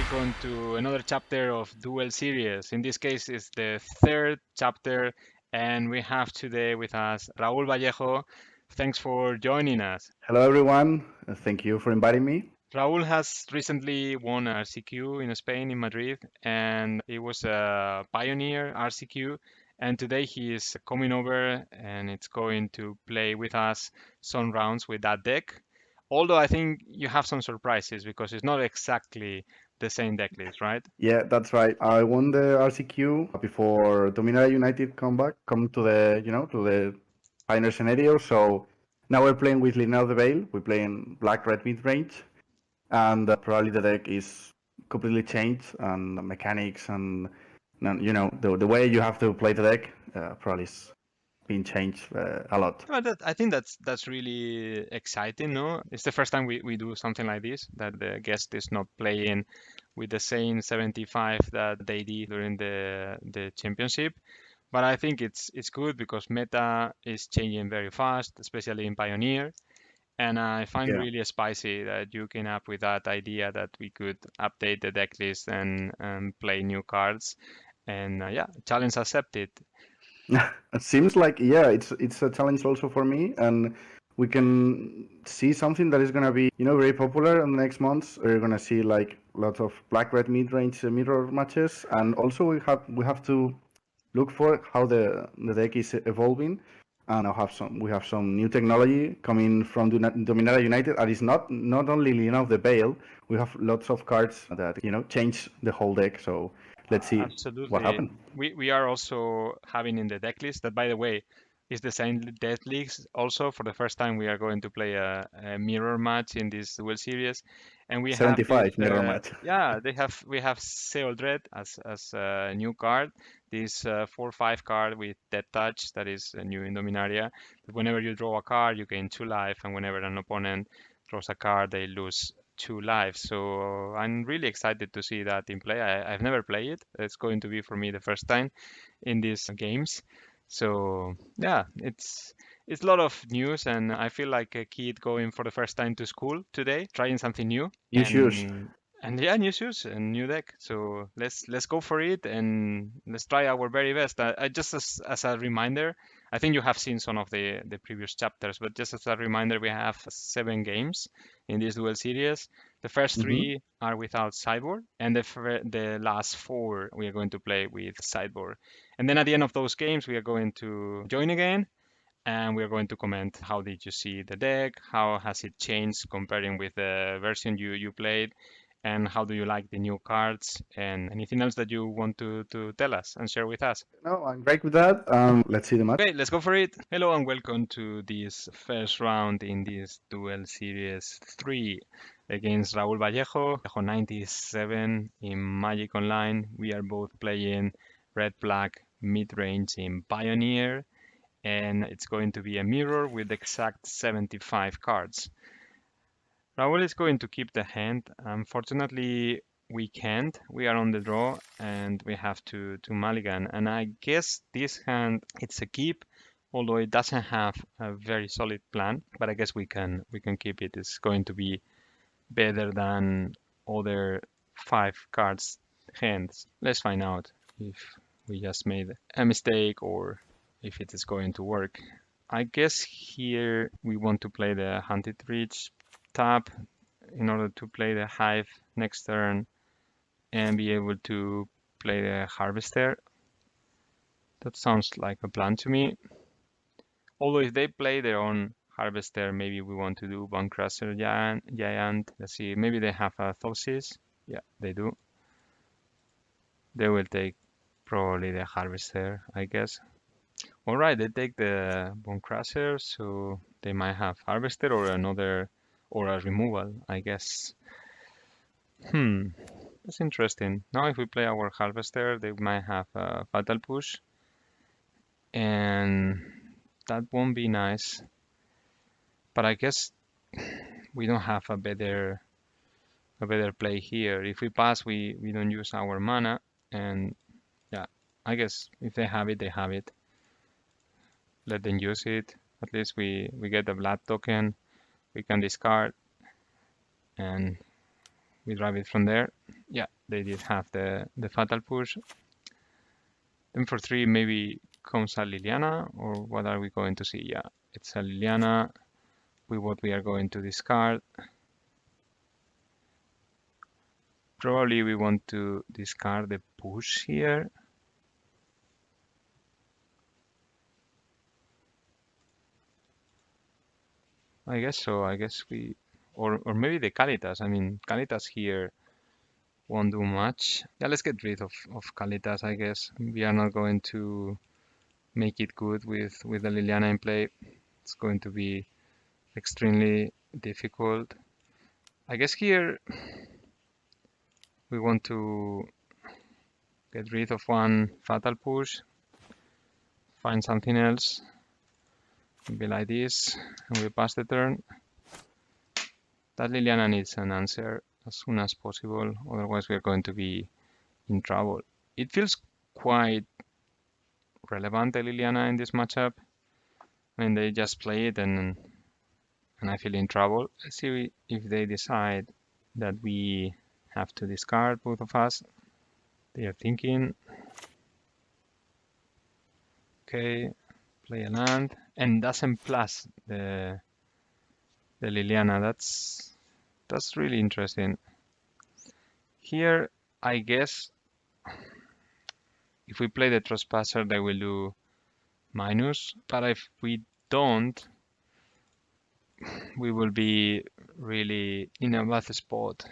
welcome to another chapter of Duel Series. In this case, it's the third chapter, and we have today with us Raul Vallejo. Thanks for joining us. Hello, everyone. Thank you for inviting me. Raul has recently won a RCQ in Spain, in Madrid, and it was a Pioneer RCQ. And today he is coming over and it's going to play with us some rounds with that deck. Although I think you have some surprises because it's not exactly the same deck list, right? Yeah, that's right. I won the RCQ before Dominaria United come to the Pioneer scenario. So now we're playing with Liliana the Veil. We're playing black-red mid-range, and probably the deck is completely changed, and the mechanics and the way you have to play the deck probably is being changed a lot. Well, I think that's really exciting, no? It's the first time we do something like this, that the guest is not playing with the same 75 that they did during the championship. But I think it's good because meta is changing very fast, especially in Pioneer. And I find Yeah. really spicy that you came up with that idea that we could update the deck list and play new cards. And yeah, challenge accepted. It seems like it's a challenge also for me, and we can see something that is gonna be very popular in the next months. We're gonna see like lots of black red mid range mirror matches, and also we have to look for how the deck is evolving. And we have some new technology coming from Dominaria United, and it's not only the Veil. We have lots of cards that change the whole deck. So let's see what Absolutely. happens. We are also having in the deck list that, by the way, is the same deck list. Also, for the first time, we are going to play a mirror match in this Duel series, and we have this. 75 mirror match. Yeah, we have Sheoldred as a new card. This 4/5 card with Death Touch that is new in Dominaria. Whenever you draw a card, you gain 2 life, and whenever an opponent draws a card, they lose 2 lives. So I'm really excited to see that in play. I've never played it. It's going to be for me the first time in these games. So yeah, it's a lot of news, and I feel like a kid going for the first time to school today, trying something new, New shoes. and yeah, new shoes and new deck. So let's go for it and let's try our very best. I just as a reminder, I think you have seen some of the previous chapters, but just as a reminder, we have 7 games in this duel series. The first Hmm. 3 are without sideboard, and the last 4 we are going to play with sideboard. And then at the end of those games, we are going to join again and we are going to comment how did you see the deck, how has it changed comparing with the version you played, and how do you like the new cards, and anything else that you want to tell us and share with us. No, I'm great with that. Let's see the match. Okay, let's go for it. Hello and welcome to this first round in this Duel Series 3 against Raul Vallejo, Vallejo97 in Magic Online. We are both playing red-black mid-range in Pioneer, and it's going to be a mirror with exact 75 cards. Raul is going to keep the hand. Unfortunately, we can't. We are on the draw and we have to mulligan. And I guess this hand it's a keep, although it doesn't have a very solid plan. But I guess we can keep it. It's going to be better than other 5 cards hands. Let's find out if we just made a mistake or if it is going to work. I guess here we want to play the Hunted Reach tap in order to play the Hive next turn and be able to play the Harvester. That sounds like a plan to me. Although if they play their own Harvester, maybe we want to do Bonecrusher Giant. Let's see, maybe they have a Thoughtseizes. Yeah, they do. They will take probably the Harvester, I guess. All right, they take the Bonecrusher, so they might have Harvester or another, or a removal, I guess. That's interesting. Now if we play our Harvester, they might have a Fatal Push, and that won't be nice. But I guess we don't have a better play here. If we pass, we don't use our mana, and yeah, I guess if they have it, they have it. Let them use it. At least we get the blood token. We can discard, and we drive it from there. Yeah, they did have the fatal push. Then for 3 maybe comes a Liliana, or what are we going to see? Yeah, it's a Liliana with what we are going to discard. Probably we want to discard the push here. I guess so. I guess we, or maybe the Kalitas. I mean, Kalitas here won't do much. Yeah, let's get rid of Kalitas, I guess. We are not going to make it good with the Liliana in play. It's going to be extremely difficult. I guess here we want to get rid of one fatal push, find something else, be like this, and we pass the turn. That Liliana needs an answer as soon as possible, otherwise we're going to be in trouble. It feels quite relevant, the Liliana, in this matchup. I mean, they just play it and I feel in trouble. Let's see if they decide that we have to discard, both of us. They are thinking. Okay, play a land and doesn't plus the Liliana. That's really interesting. Here, I guess if we play the Trespasser, they will do minus, but if we don't, we will be really in a bad spot.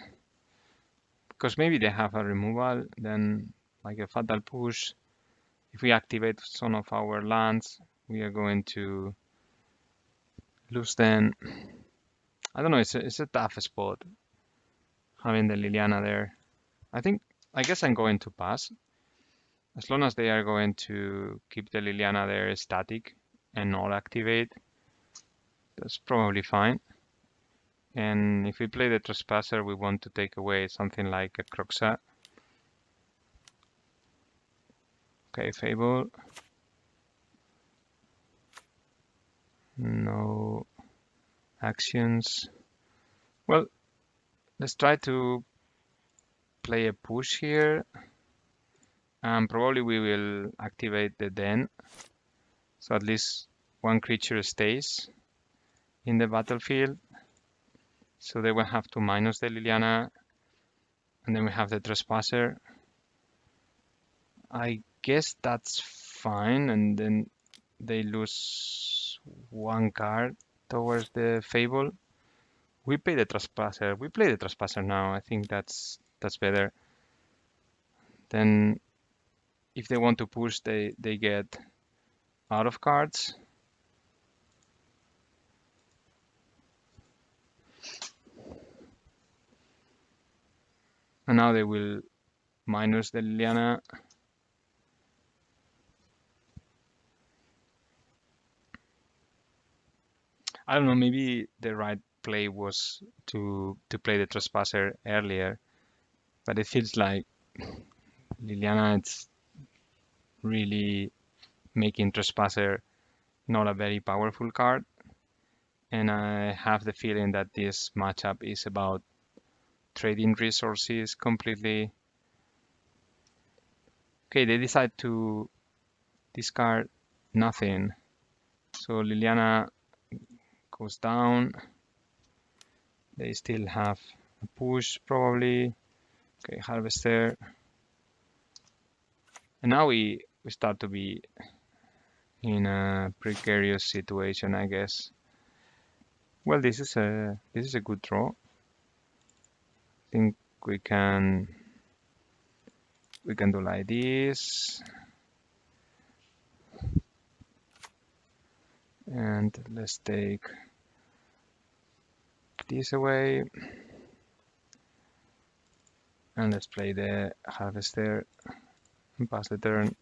Because maybe they have a removal, then like a fatal push. If we activate some of our lands, we are going to lose them. I don't know, it's a tough spot having the Liliana there. I guess I'm going to pass. As long as they are going to keep the Liliana there static and not activate, that's probably fine. And if we play the Trespasser, we want to take away something like a Croxa. Okay, Fable. No actions. Well, let's try to play a push here. And probably we will activate the Den. So at least one creature stays in the battlefield. So they will have to minus the Liliana. And then we have the Trespasser. I guess that's fine. And then they lose one card towards the Fable. We play the Trespasser. We play the Trespasser now. I think that's better. Then if they want to push, they get out of cards. And now they will minus the Liliana. I don't know, maybe the right play was to play the Trespasser earlier, but it feels like Liliana, it's really making Trespasser not a very powerful card. And I have the feeling that this matchup is about trading resources completely. Okay, they decide to discard nothing. So Liliana goes down. They still have a push probably. Okay, Harvester. And now we start to be in a precarious situation, I guess. Well, this is a good draw. I think we can do like this. And let's take this away. And let's play the Harvester and pass the turn.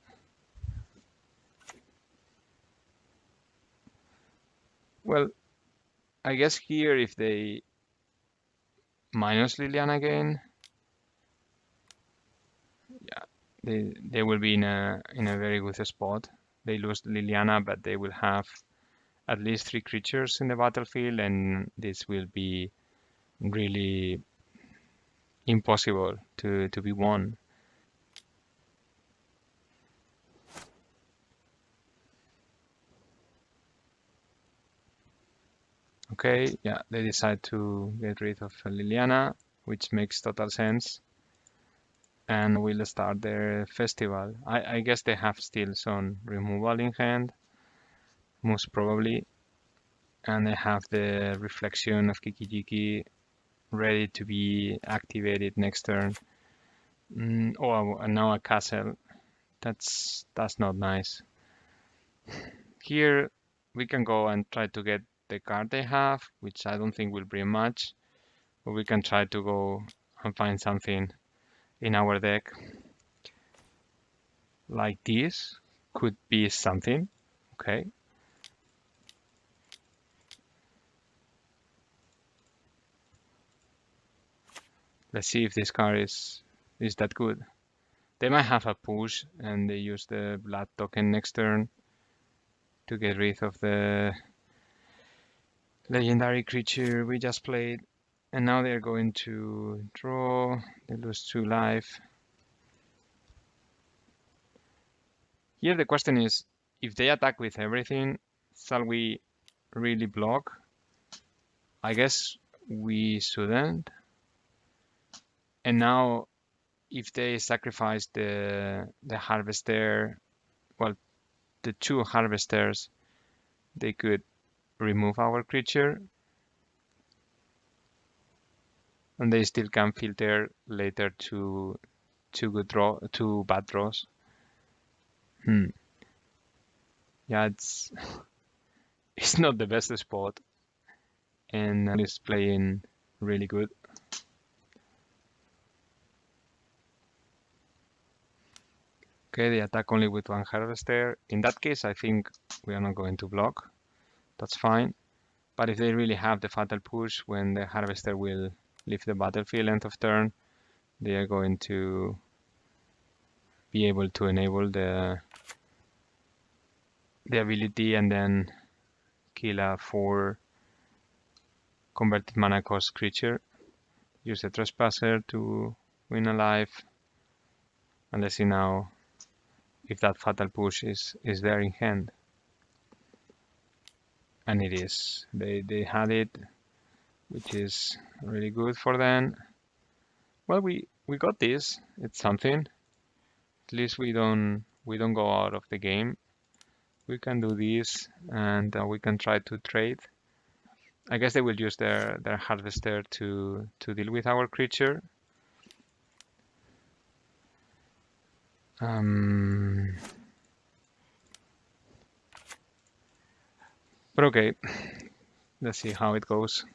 Well, I guess here if they minus Liliana again, yeah, they will be in a very good spot. They lose Liliana, but they will have at least 3 creatures in the battlefield, and this will be really impossible to be won. Okay, yeah, they decide to get rid of Liliana, which makes total sense. And will start their festival. I guess they have still some removal in hand, most probably. And they have the reflection of Kikijiki ready to be activated next turn. Oh, and now a castle. That's not nice. Here we can go and try to get the card they have, which I don't think will bring much. But we can try to go and find something in our deck. Like this could be something. Okay. Let's see if this card is that good. They might have a push and they use the blood token next turn to get rid of the legendary creature we just played. And now they're going to draw. They lose 2 life. Here the question is, if they attack with everything, shall we really block? I guess we shouldn't. And now if they sacrifice the harvester, well, the 2 harvesters, they could remove our creature. And they still can filter later to 2 bad draws. Yeah, it's not the best spot, and it's playing really good. Okay, they attack only with 1 harvester. In that case, I think we are not going to block. That's fine. But if they really have the fatal push when the harvester will leave the battlefield end of turn, they are going to be able to enable the ability and then kill a 4 converted mana cost creature. Use the trespasser to win a life. And let's see now if that fatal push is there in hand. And it is. They had it, which is really good for them. Well, we got this. It's something. At least we don't go out of the game. We can do this, and we can try to trade. I guess they will use their harvester to deal with our creature. But okay, let's see how it goes.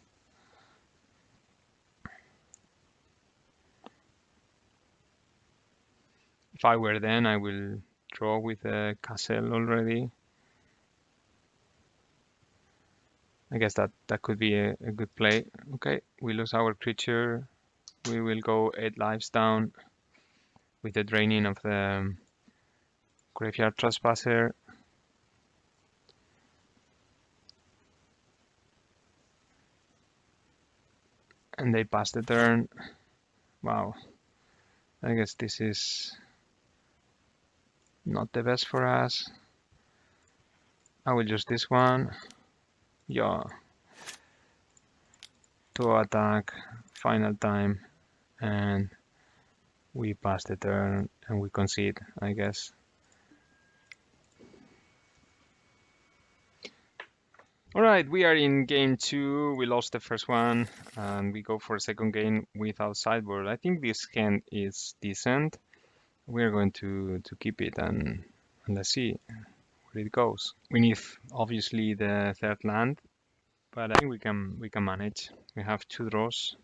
If I were then, I will draw with a castle already. I guess that could be a good play. Okay, we lose our creature. We will go 8 lives down with the draining of the graveyard trespasser. And they pass the turn. Wow. I guess this is not the best for us. I will use this one. Yeah. To attack, final time, and we pass the turn and we concede, I guess. Alright, we are in game 2. We lost the first one and we go for a second game without sideboard. I think this hand is decent. We're going to keep it and let's see where it goes. We need obviously the 3rd land, but I think we can manage. We have 2 draws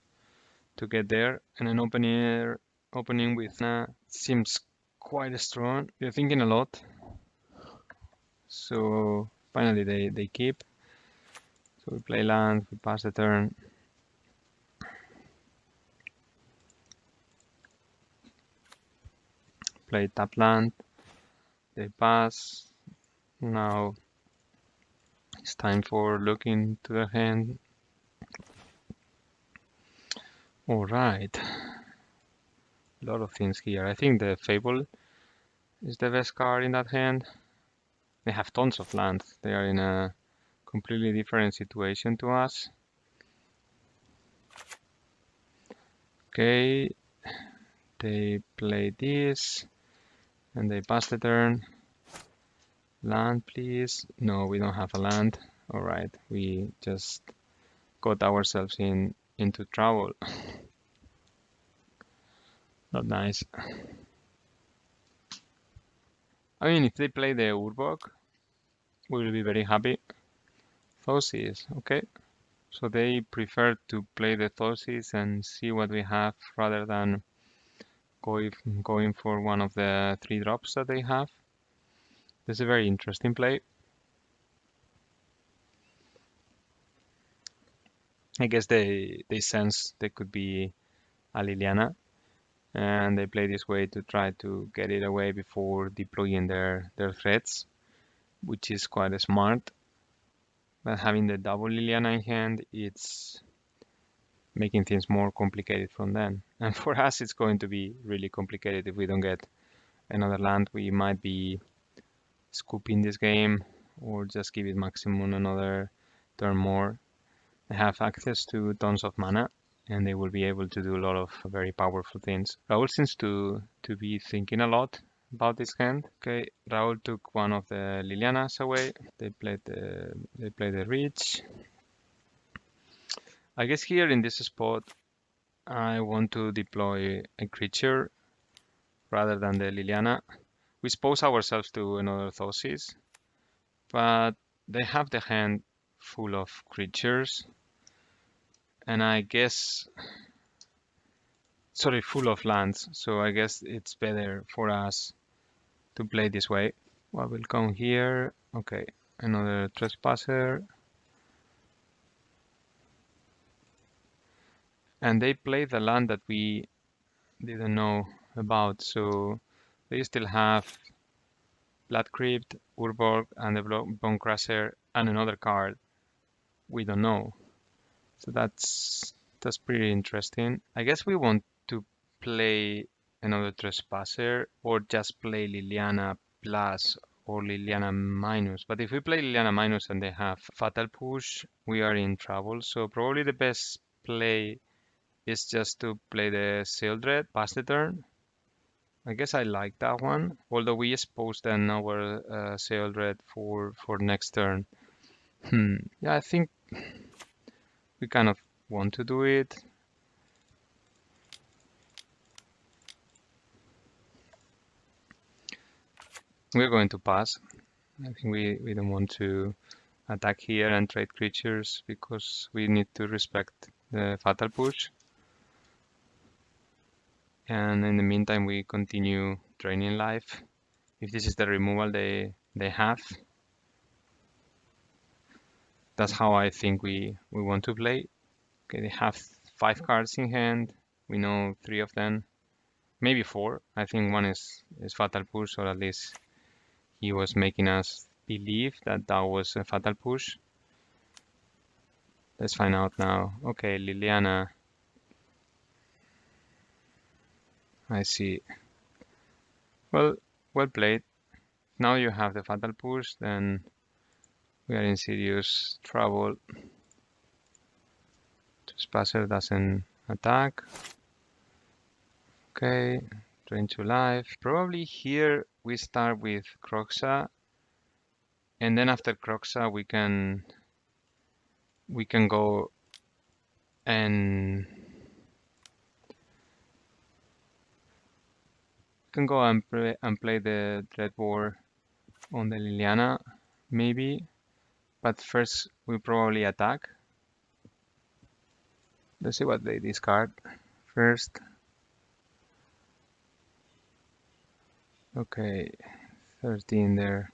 to get there, and an opening with seems quite strong. They're thinking a lot. So finally they keep. So we play land, we pass the turn. Play tap land, they pass. Now it's time for looking to the hand. All right, A lot of things here. I think the Fable is the best card in that hand. They have tons of lands. They are in a completely different situation to us. Okay, they play this and they pass the turn. Land, please. No, we don't have a land. All right, we just got ourselves into trouble. Not nice. I mean, if they play the Urbok, we will be very happy. Thosis, okay. So they prefer to play the Thosis and see what we have rather than going for one of the 3 drops that they have. This is a very interesting play. I guess they sense they could be a Liliana, and they play this way to try to get it away before deploying their threats, which is quite smart. But having the double Liliana in hand, it's making things more complicated from then. And for us, it's going to be really complicated if we don't get another land. We might be scooping this game or just give it maximum another turn more. They have access to tons of mana and they will be able to do a lot of very powerful things. Raul seems to be thinking a lot about this hand. Okay, Raul took one of the Lilianas away. They played the Reach. I guess here in this spot I want to deploy a creature rather than the Liliana. We expose ourselves to another Thosis, but they have the hand full of creatures, and I guess, sorry, full of lands, so I guess it's better for us to play this way. Well, we'll come here. Okay, another Trespasser. And they play the land that we didn't know about, so they still have Blood Crypt, Urborg, and the Bonecrusher, and another card we don't know. So that's pretty interesting. I guess we want to play another Trespasser or just play Liliana plus or Liliana minus. But if we play Liliana minus and they have Fatal Push, we are in trouble. So probably the best play is just to play the Sheoldred, pass the turn. I guess I like that one, although we exposed then our Sheoldred for next turn. Yeah, I think we kind of want to do it. We're going to pass. I think we don't want to attack here and trade creatures because we need to respect the Fatal Push. And in the meantime, we continue draining life. If this is the removal they have, that's how I think we want to play. Okay, they have 5 cards in hand. We know 3 of them, maybe 4. I think one is Fatal Push, or at least he was making us believe that that was a Fatal Push. Let's find out now. Okay, Liliana. I see. Well played. Now you have the Fatal Push, then we are in serious trouble. Trespasser doesn't attack. Okay, drain 2 life. Probably here we start with Kroxa, and then after Kroxa we can go and play the Dread War on the Liliana, maybe. But first we probably attack. Let's see what they discard first. Okay, 13 there.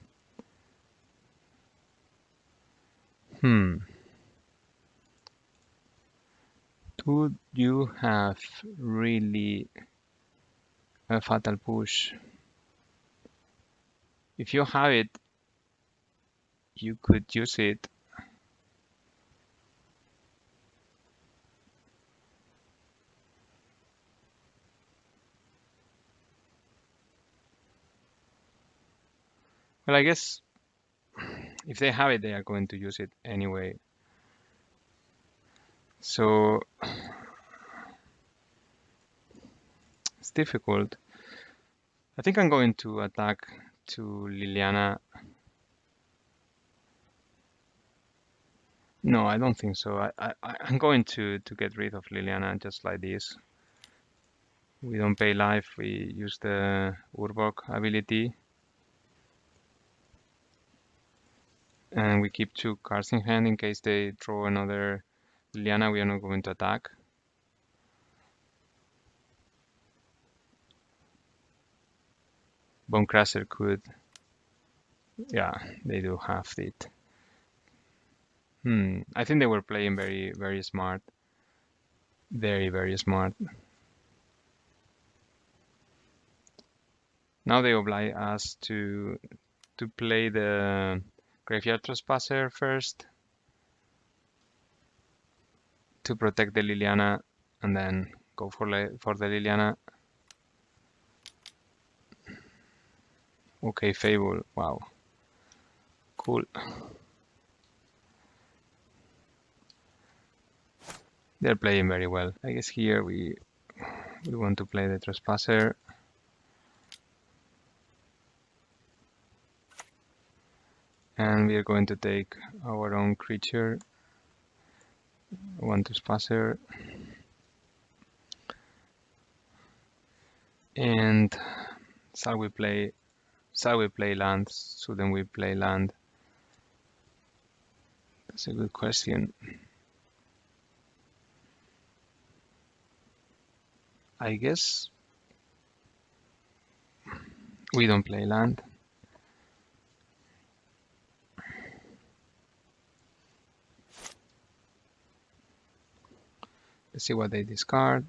Do you have really a Fatal Push? If you have it, you could use it. Well, I guess if they have it, they are going to use it anyway. So it's difficult. I think I'm going to attack to Liliana. No, I don't think so. I'm going to get rid of Liliana just like this. We don't pay life, we use the Urbok ability. And we keep 2 cards in hand in case they throw another Liliana, we are not going to attack. Bonecrusher could... Yeah, they do have it. I think they were playing very, very smart. Very, very smart. Now they oblige us to play the Graveyard Trespasser first to protect the Liliana, and then go for the Liliana. Okay, Fable. Wow. Cool. They're playing very well. I guess here we want to play the Trespasser. And we are going to take our own creature. 1 Trespasser. And shall we play land? Shouldn't we play land? That's a good question. I guess we don't play land. Let's see what they discard.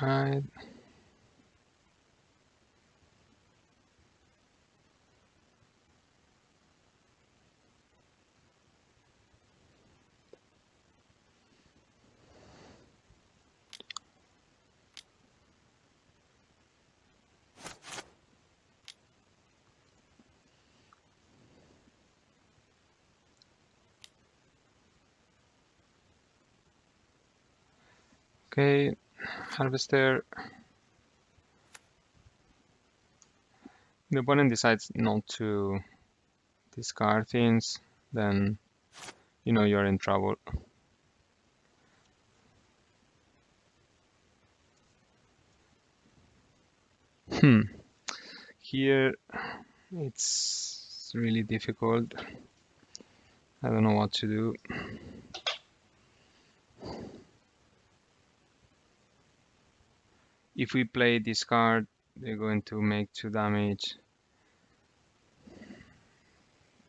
Right. Okay, Harvester. The opponent decides not to discard things, then you know you're in trouble. Here it's really difficult. I don't know what to do. If we play this card, they're going to make 2 damage.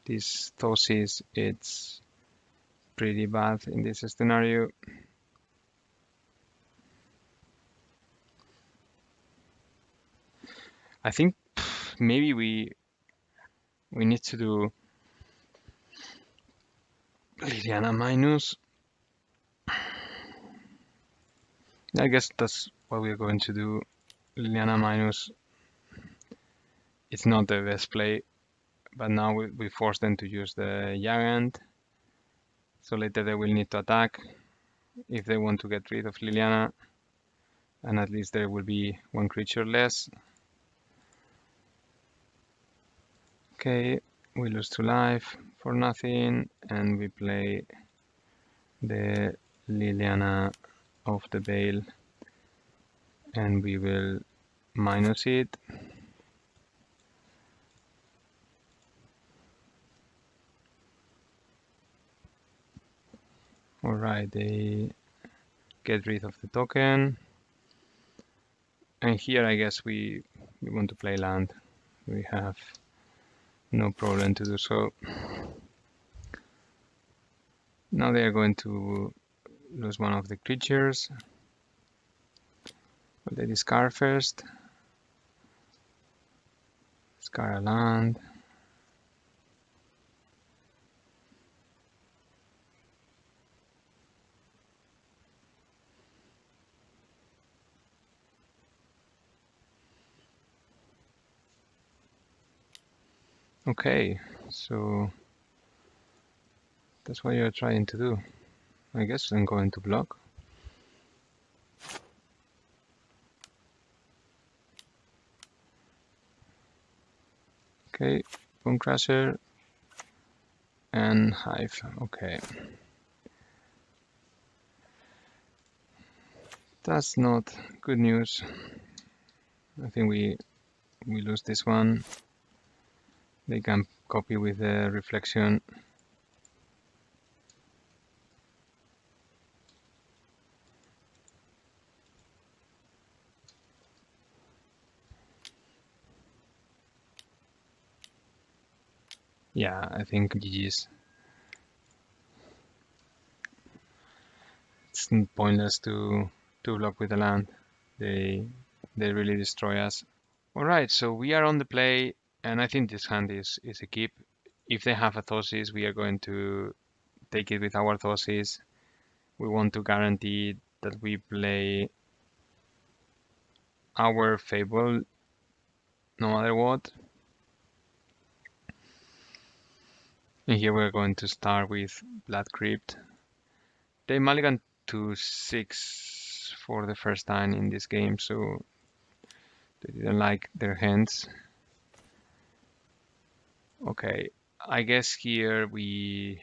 This Thosis, it's pretty bad in this scenario. I think maybe we need to do Liliana minus. I guess that's what we're going to do. Liliana minus. It's not the best play, but now we force them to use the Giant. So later they will need to attack if they want to get rid of Liliana. And at least there will be 1 creature less. Okay, we lose 2 life for nothing, and we play the Liliana of the Veil, and we will minus it. Alright, they get rid of the token. And here I guess we want to play land. We have no problem to do so. Now they are going to lose one of the creatures. Will they discard first? Discard a land. Okay, so that's what you're trying to do. I guess I'm going to block. Okay, Bone Crusher and Hive. Okay. That's not good news. I think we lose this one. They can copy with the reflection. Yeah, I think GG's. It's pointless to block with the land. They really destroy us. All right, so we are on the play, and I think this hand is a keep. If they have a Thosis, we are going to take it with our Thosis. We want to guarantee that we play our Fable no matter what. And here we're going to start with Blood Crypt. They mulligan to 6 for the first time in this game, so they didn't like their hands. Okay, I guess here we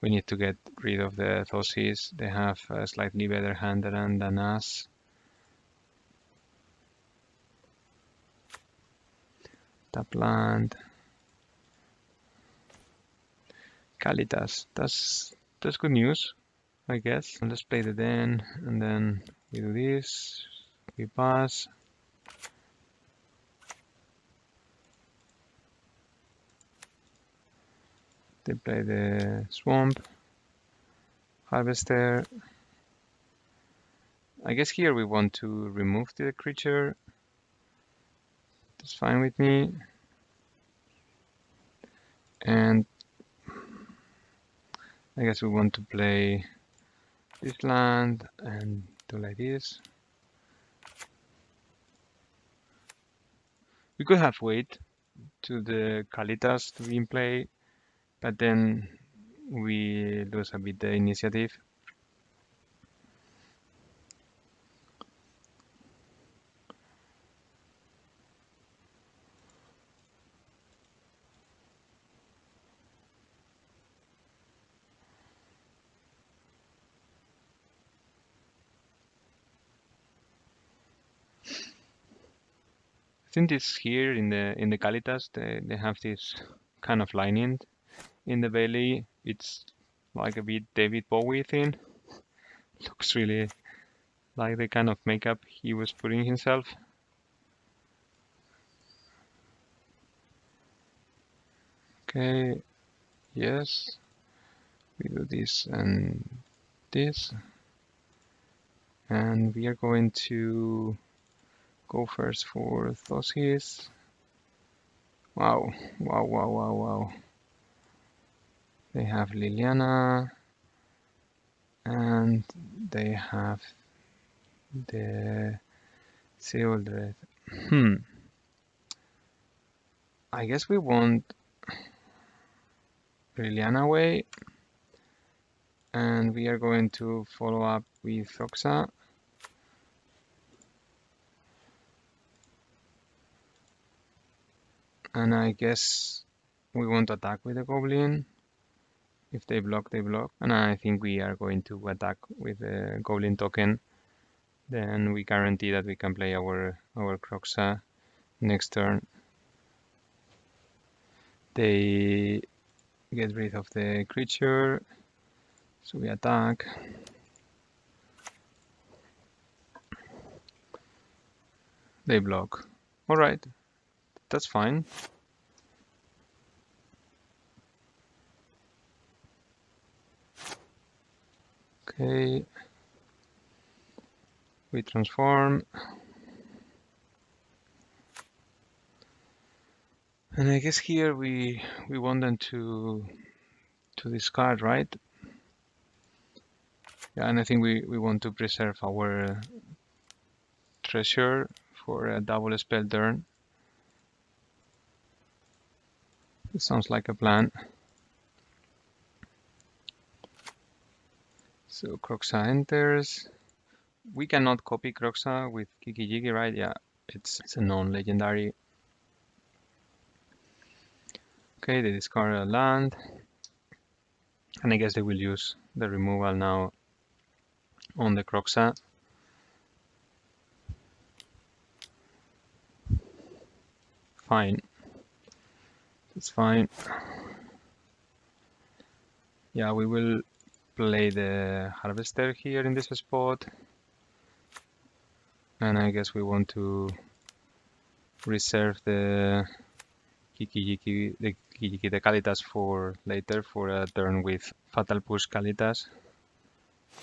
need to get rid of the Thosis. They have a slightly better hand than us. Tap land. Kalitas. That's good news, I guess. And let's play the den, and then we do this. We pass. They play the swamp. Harvester. I guess here we want to remove the creature. That's fine with me. And I guess we want to play this land and do like this. We could have wait to the Kalitas to be in play, but then we lose a bit the initiative. I think this here in the Kalitas, they have this kind of lining in the belly. It's like a bit David Bowie thing. Looks really like the kind of makeup he was putting himself. Okay, yes. We do this and this. And we are going to go first for Thosis. Wow, wow, wow, wow, wow. They have Liliana, and they have the Sheoldred. I guess we want Liliana away, and we are going to follow up with Oxa. And I guess we want to attack with the Goblin. If they block, they block. And I think we are going to attack with the Goblin token. Then we guarantee that we can play our Croxa next turn. They get rid of the creature. So we attack. They block. Alright, that's fine. Okay. We transform. And I guess here we want them to discard, right? Yeah, and I think we want to preserve our treasure for a double spell turn. It sounds like a plan. So Kroxa enters. We cannot copy Kroxa with Kiki Jiki, right? Yeah, it's a non-legendary. Okay, they discard a land. And I guess they will use the removal now on the Kroxa. Fine. That's fine. Yeah, we will play the Harvester here in this spot. And I guess we want to reserve the Kiki-Jiki, the Kalitas for later, for a turn with Fatal Push Kalitas.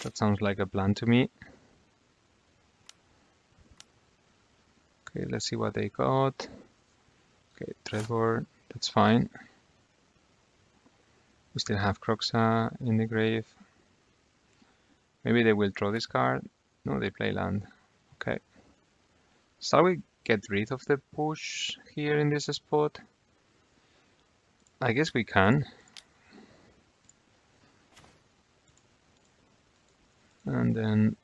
That sounds like a plan to me. Okay, let's see what they got. Okay, Trevor, that's fine. We still have Kroxa in the grave. Maybe they will draw this card. No, they play land. Okay. Shall we get rid of the push here in this spot? I guess we can. And then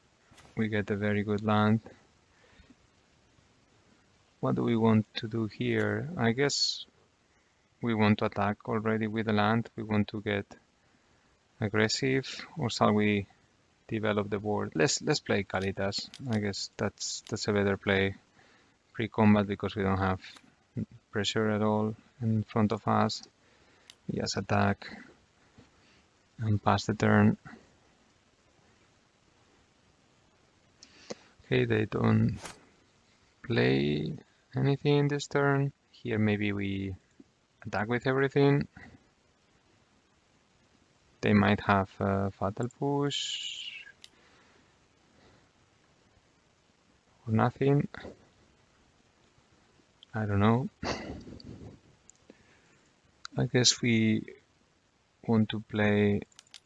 we get a very good land. What do we want to do here? I guess we want to attack already with the land. We want to get aggressive, or shall we develop the board? Let's play Kalitas. I guess that's a better play pre-combat because we don't have pressure at all in front of us. We just attack and pass the turn. Okay, they don't play anything this turn. Here maybe we attack with everything. They might have a Fatal Push or nothing. I don't know. I guess we want to play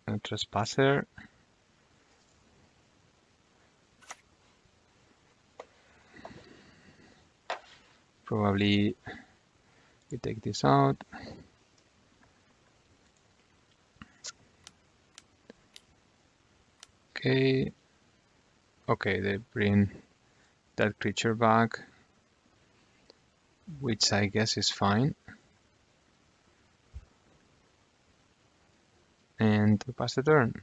a Trespasser. Probably we take this out. Okay. Okay, they bring that creature back, which I guess is fine. And we pass the turn.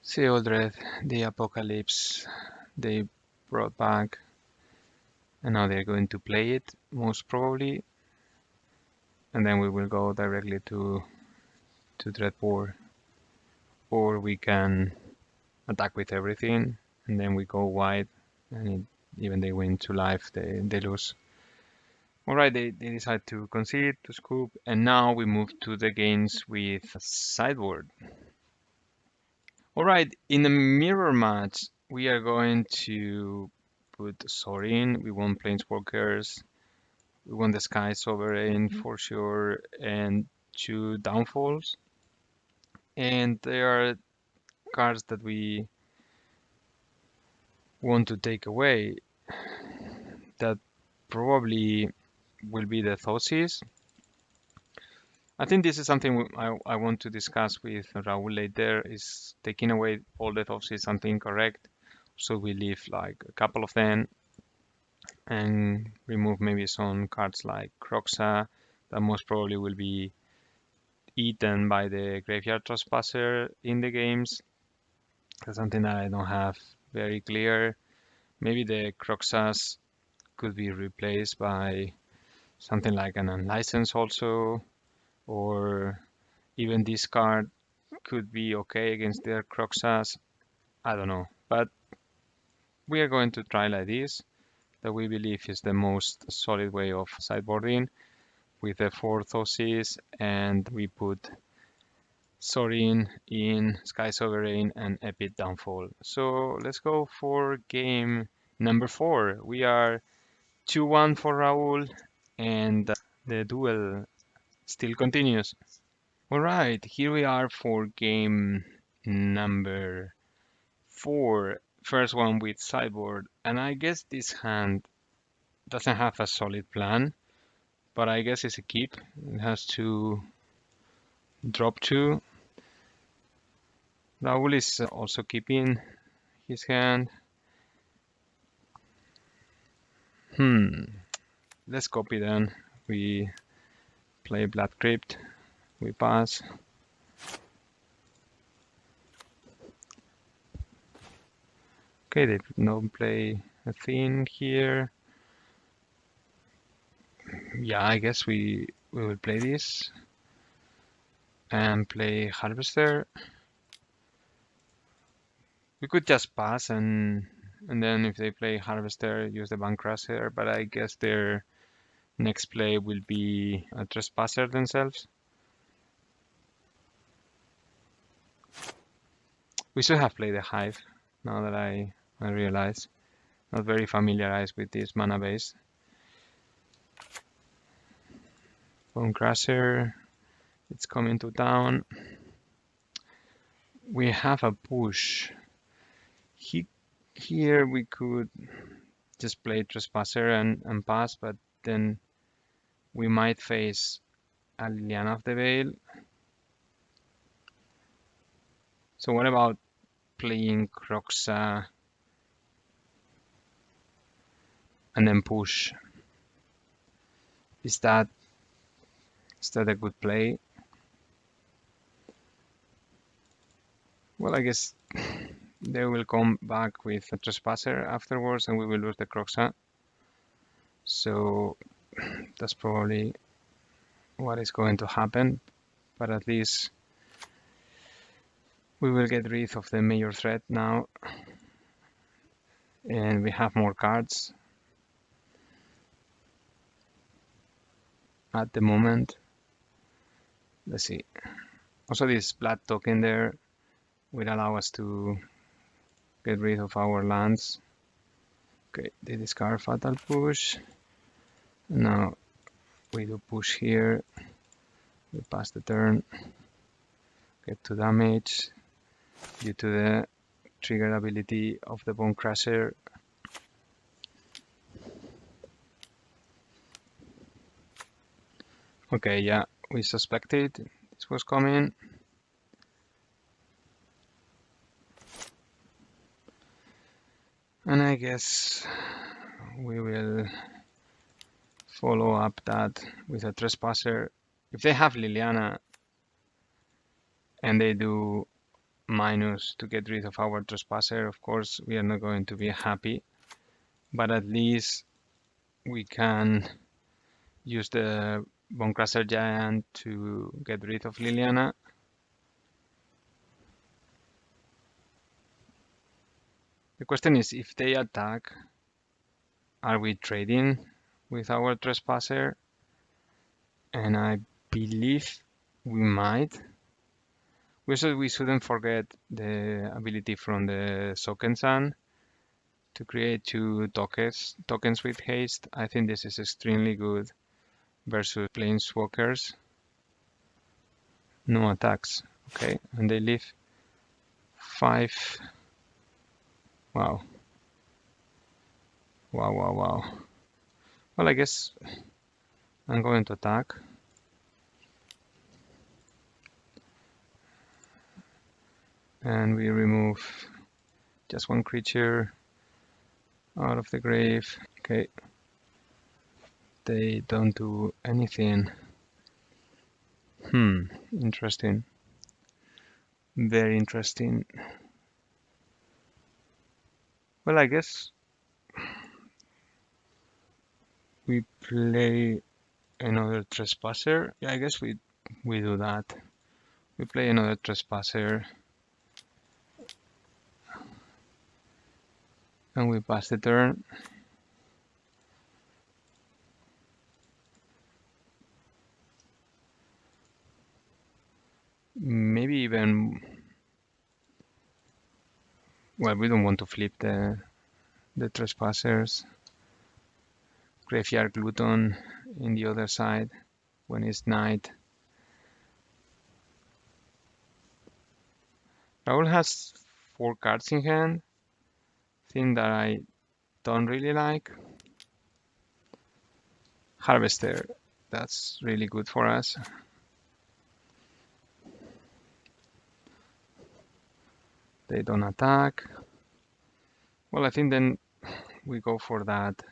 Sheoldred, the Apocalypse, they brought back, and now they're going to play it, most probably. And then we will go directly to Dreadbore. Or we can attack with everything, and then we go wide, and even they win 2 life, they lose. Alright, they decide to concede, to scoop, and now we move to the games with Sideboard. Alright, in the mirror match, we are going to put Sorin, we want Planeswalkers, we want the Sky Sovereign for sure, and 2 Downfalls. And there are cards that we want to take away that probably will be the Thoughtseizes. I think this is something I want to discuss with Raul later, is taking away all the Thoughtseizes something correct. So we leave like a couple of them and remove maybe some cards like Kroxa that most probably will be eaten by the Graveyard Trespasser in the games. That's something that I don't have very clear. Maybe the Kroxas could be replaced by something like an Unlicensed also, or even this card could be okay against their Kroxas. I don't know, but we are going to try like this, that we believe is the most solid way of sideboarding, with the 4 Thoughtseizes, and we put Sorin in Sky Sovereign and Epic Downfall. So let's go for game number 4. We are 2-1 for Raul, and the duel still continues. All right, here we are for game number 4. First one with sideboard, and I guess this hand doesn't have a solid plan, but I guess it's a keep. It has to drop 2. Raul is also keeping his hand. Let's copy then. We play Blood Crypt. We pass. Okay, they don't play a thing here. Yeah, I guess we will play this and play Harvester. We could just pass and then if they play Harvester, use the Bankrusher, but I guess their next play will be a Trespasser themselves. We should have played the Hive, now that I realize. Not very familiarized with this mana base. Bonecrusher, it's coming to town. We have a push. Here we could just play Trespasser and pass, but then we might face a Liliana of the Veil. So what about playing Croxa and then push? Is that a good play? Well, I guess they will come back with a Trespasser afterwards and we will lose the Croxa. So that's probably what is going to happen, but at least we will get rid of the major threat now and we have more cards at the moment. Let's see. Also, this blood token there will allow us to get rid of our lands. Okay, they discard Fatal Push. Now we do push here. We pass the turn. Get 2 damage due to the trigger ability of the Bonecrusher. Okay, yeah, we suspected this was coming. And I guess we will follow up that with a Trespasser. If they have Liliana and they do minus to get rid of our Trespasser, of course, we are not going to be happy. But at least we can use the Bonecrusher Giant to get rid of Liliana. The question is, if they attack, are we trading with our Trespasser? And I believe we might. We shouldn't forget the ability from the Soken-san to create 2 tokens with haste. I think this is extremely good versus Planeswalkers. No attacks. Okay, and they leave 5. Wow. Wow. Well, I guess I'm going to attack. And we remove just 1 creature out of the grave. Okay. They don't do anything. Interesting. Very interesting. Well, I guess we play another Trespasser. Yeah, I guess we do that. We play another Trespasser. And we pass the turn. Maybe even, well, we don't want to flip the trespassers. Graveyard Gluton in the other side when it's night. Raul has 4 cards in hand, thing that I don't really like. Harvester, that's really good for us. They don't attack. Well, I think then we go for that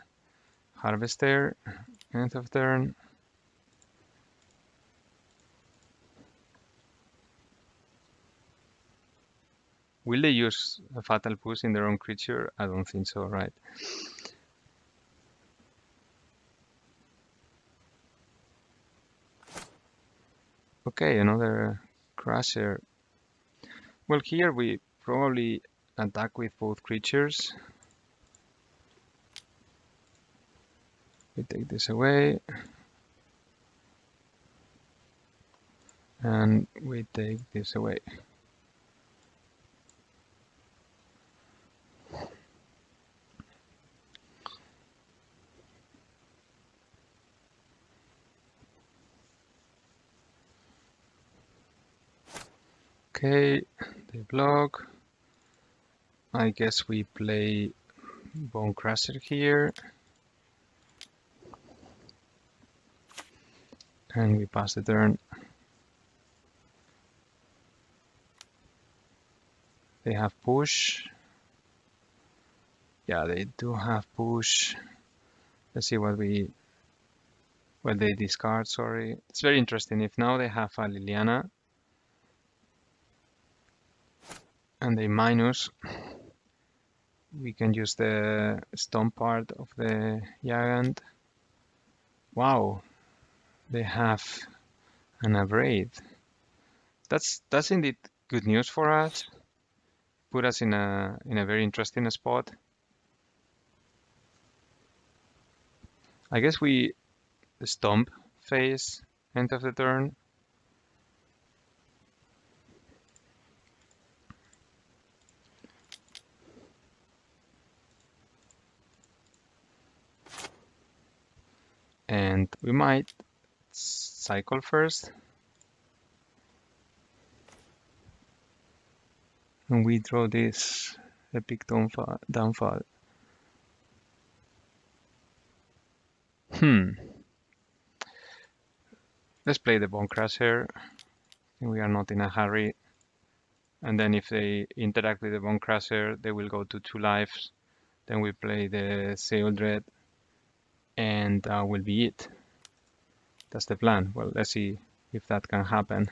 Harvester, end of turn. Will they use a Fatal Push in their own creature? I don't think so, right? Okay, another Crusher. Well, here we probably attack with both creatures. We take this away. And we take this away. Okay, they block. I guess we play Bone Crusher here. And we pass the turn. They have push. Yeah, they do have push. Let's see what they discard, sorry. It's very interesting. If now they have a Liliana and they minus, we can use the stomp part of the Gigant. Wow, they have an Abrade. That's indeed good news for us. Put us in a very interesting spot. I guess we stomp phase end of the turn. And we might cycle first. And we draw this epic downfall. Let's play the Bone Crusher. We are not in a hurry. And then if they interact with the Bone Crusher, they will go to 2 lives. Then we play the Sheoldred, and that will be it. That's the plan. Well, let's see if that can happen.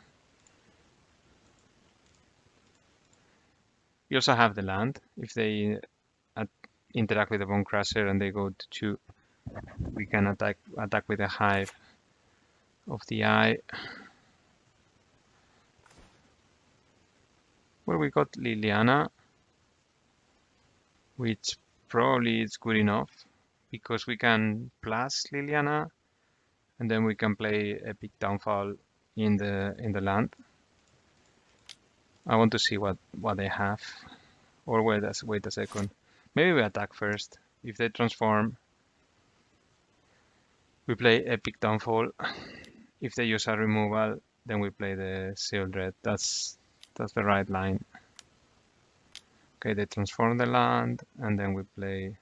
We also have the land. If they interact with the Bone Crusher and they go to 2, we can attack with the Hive of the Eye. Well, we got Liliana, which probably is good enough because we can plus Liliana, and then we can play Epic Downfall in the land. I want to see what they have. Or wait a second. Maybe we attack first. If they transform, we play Epic Downfall. If they use a removal, then we play the Sheoldred. That's the right line. Okay, they transform the land, and then we play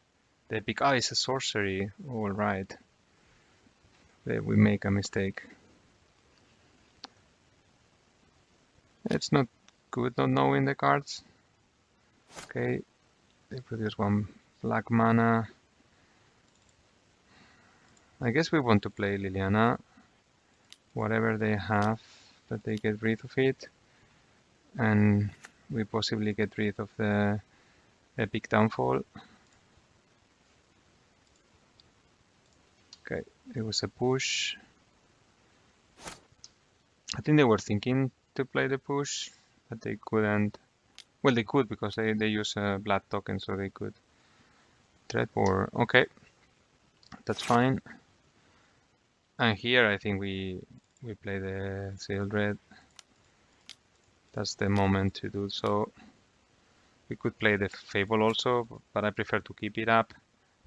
the Epic. Oh, it's a sorcery. All right. We make a mistake. It's not good not knowing the cards. Okay, they produce 1 black mana. I guess we want to play Liliana. Whatever they have, that they get rid of it. And we possibly get rid of the Epic Downfall. Okay, it was a push. I think they were thinking to play the push, but they couldn't. Well, they could because they use a blood token, so they could. Dreadbore, okay, that's fine. And here I think we play the Sheoldred. that's the moment to do so. We could play the Fable also, but I prefer to keep it up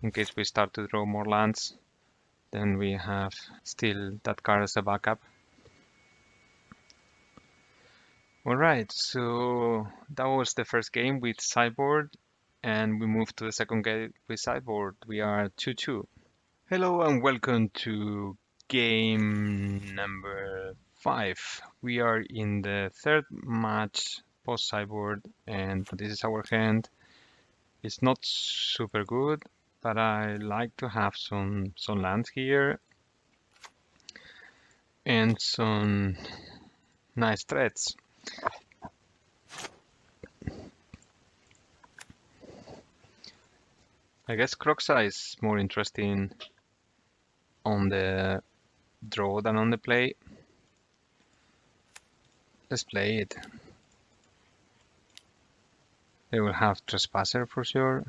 in case we start to draw more lands. Then we have still that card as a backup. Alright, so that was the first game with Sideboard, and we moved to the second game with Sideboard. We are 2-2. Hello and welcome to game number 5. We are in the third match post Sideboard, and this is our hand. It's not super good, but I like to have some lands here and some nice threats. I guess Croxa is more interesting on the draw than on the play. Let's play it. They will have Trespasser for sure.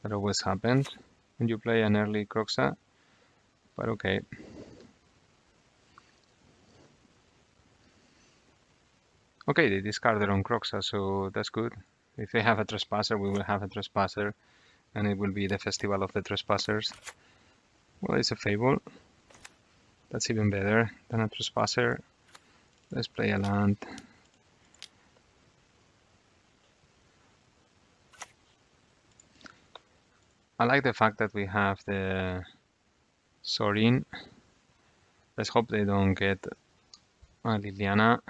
That always happens when you play an early Croxa, but okay. Okay, they discarded on Croxa, so that's good. If they have a Trespasser, we will have a Trespasser, and it will be the Festival of the Trespassers. Well, it's a Fable. That's even better than a Trespasser. Let's play a land. I like the fact that we have the Sorin. Let's hope they don't get Liliana.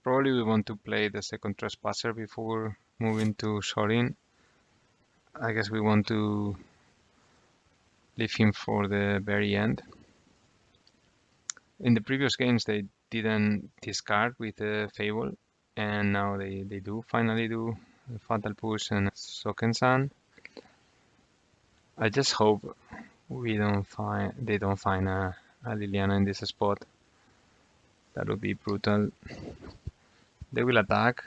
Probably we want to play the second Trespasser before moving to Sorin. I guess we want to leave him for the very end. In the previous games they didn't discard with the Fable, and now they do finally do Fatal Push and Sokensan. I just hope they don't find a Liliana in this spot. That would be brutal. They will attack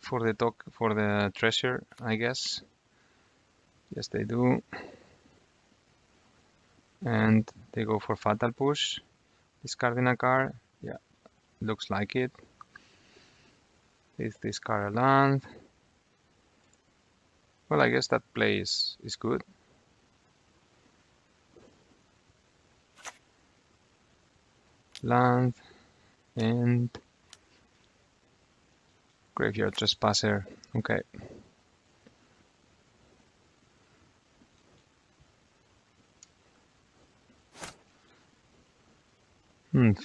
for the treasure, I guess. Yes, they do. And they go for Fatal Push, discarding a card. Yeah, looks like it. Is discard a land? Well, I guess that play is good. Land and Graveyard Trespasser. Okay.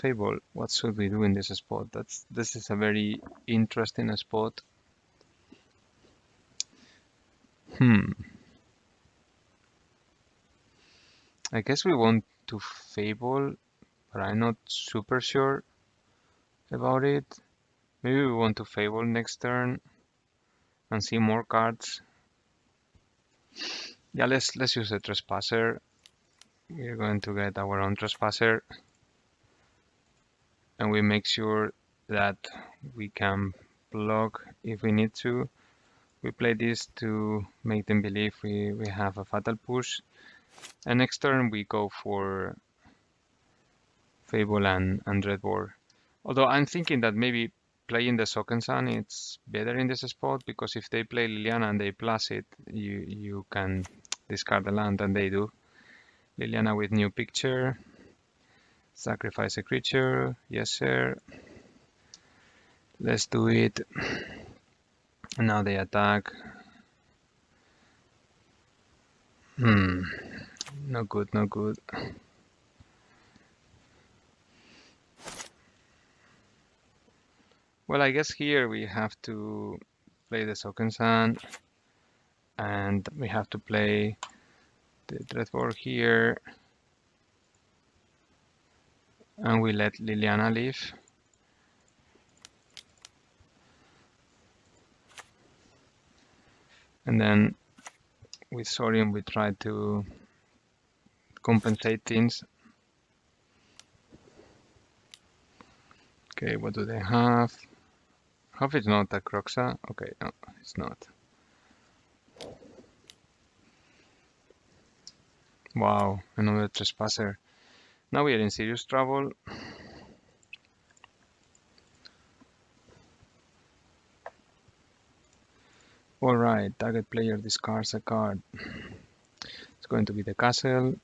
Fable. What should we do in this spot? This is a very interesting spot. I guess we want to Fable, but I'm not super sure about it. Maybe we want to Fable next turn and see more cards. Yeah, let's use a Trespasser. We're going to get our own Trespasser, and we make sure that we can block if we need to. We play this to make them believe we have a Fatal Push, and next turn we go for Fable and Dreadbore. Although I'm thinking that maybe playing the Sokensan it's better in this spot, because if they play Liliana and they plus it, you can discard the land, and they do. Liliana with new picture. Sacrifice a creature. Yes, sir. Let's do it. And now they attack. No good, no good. Well, I guess here we have to play the Sokensan, and we have to play the Dreadbore here, and we let Liliana leave. And then with Sorium we try to compensate things. Okay, what do they have? Hope it's not a Croxa. Okay, no, it's not. Wow, another Trespasser. Now we are in serious trouble. Alright, target player discards a card. It's going to be the castle.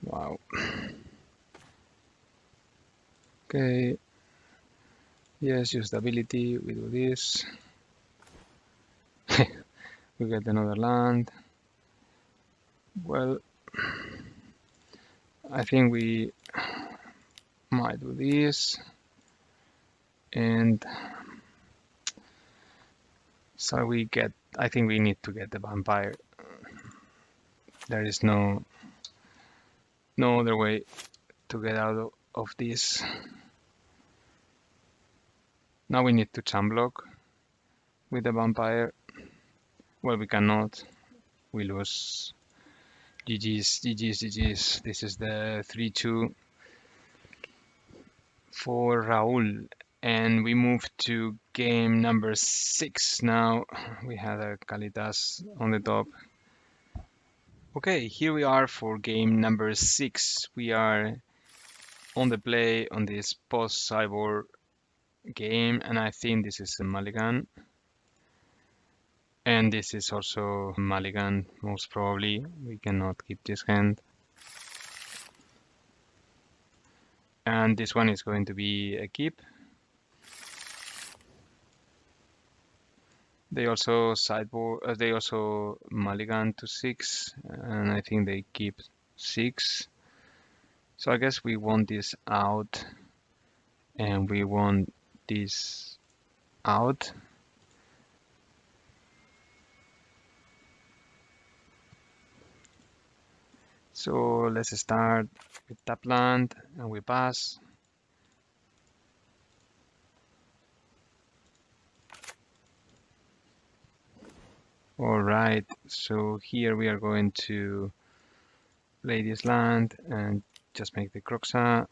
Wow. Okay. Yes, use the ability. We do this. We get another land. Well, I think we might do this. And so we get, I think we need to get the vampire. There is no other way to get out of this. Now we need to chump block with the vampire. Well, we cannot. We lose. GG's, GG's, GG's. This is the 3-2 for Raul. And we move to game number 6 now. We had a Kalitas on the top. Okay, here we are for game number 6. We are on the play on this post-Sideboard game, and I think this is a mulligan. And this is also mulligan, most probably. We cannot keep this hand. And this one is going to be a keep. They also sideboard, they also mulligan to 6, and I think they keep 6. So I guess we want this out, and we want this out. So let's start with tap land, and we pass. All right, so here we are going to play this land and just make the Croxa.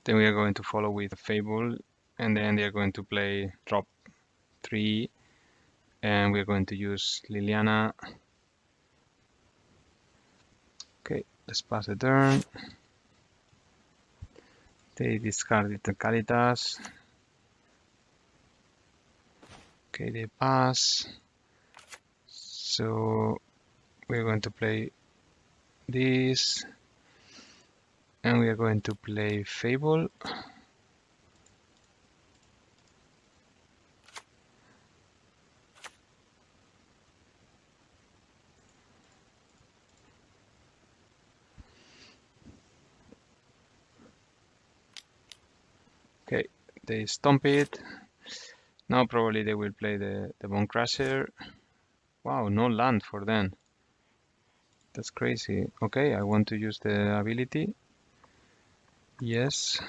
Then we are going to follow with Fable, and then they are going to play drop 3, and we're going to use Liliana. Okay, let's pass the turn. They discarded the Kalitas. Okay, they pass. So we're going to play this. And we are going to play Fable. Okay, they stomp it. Now probably they will play the Bone Crusher. Wow, no land for them. That's crazy. Okay, I want to use the ability. Yes,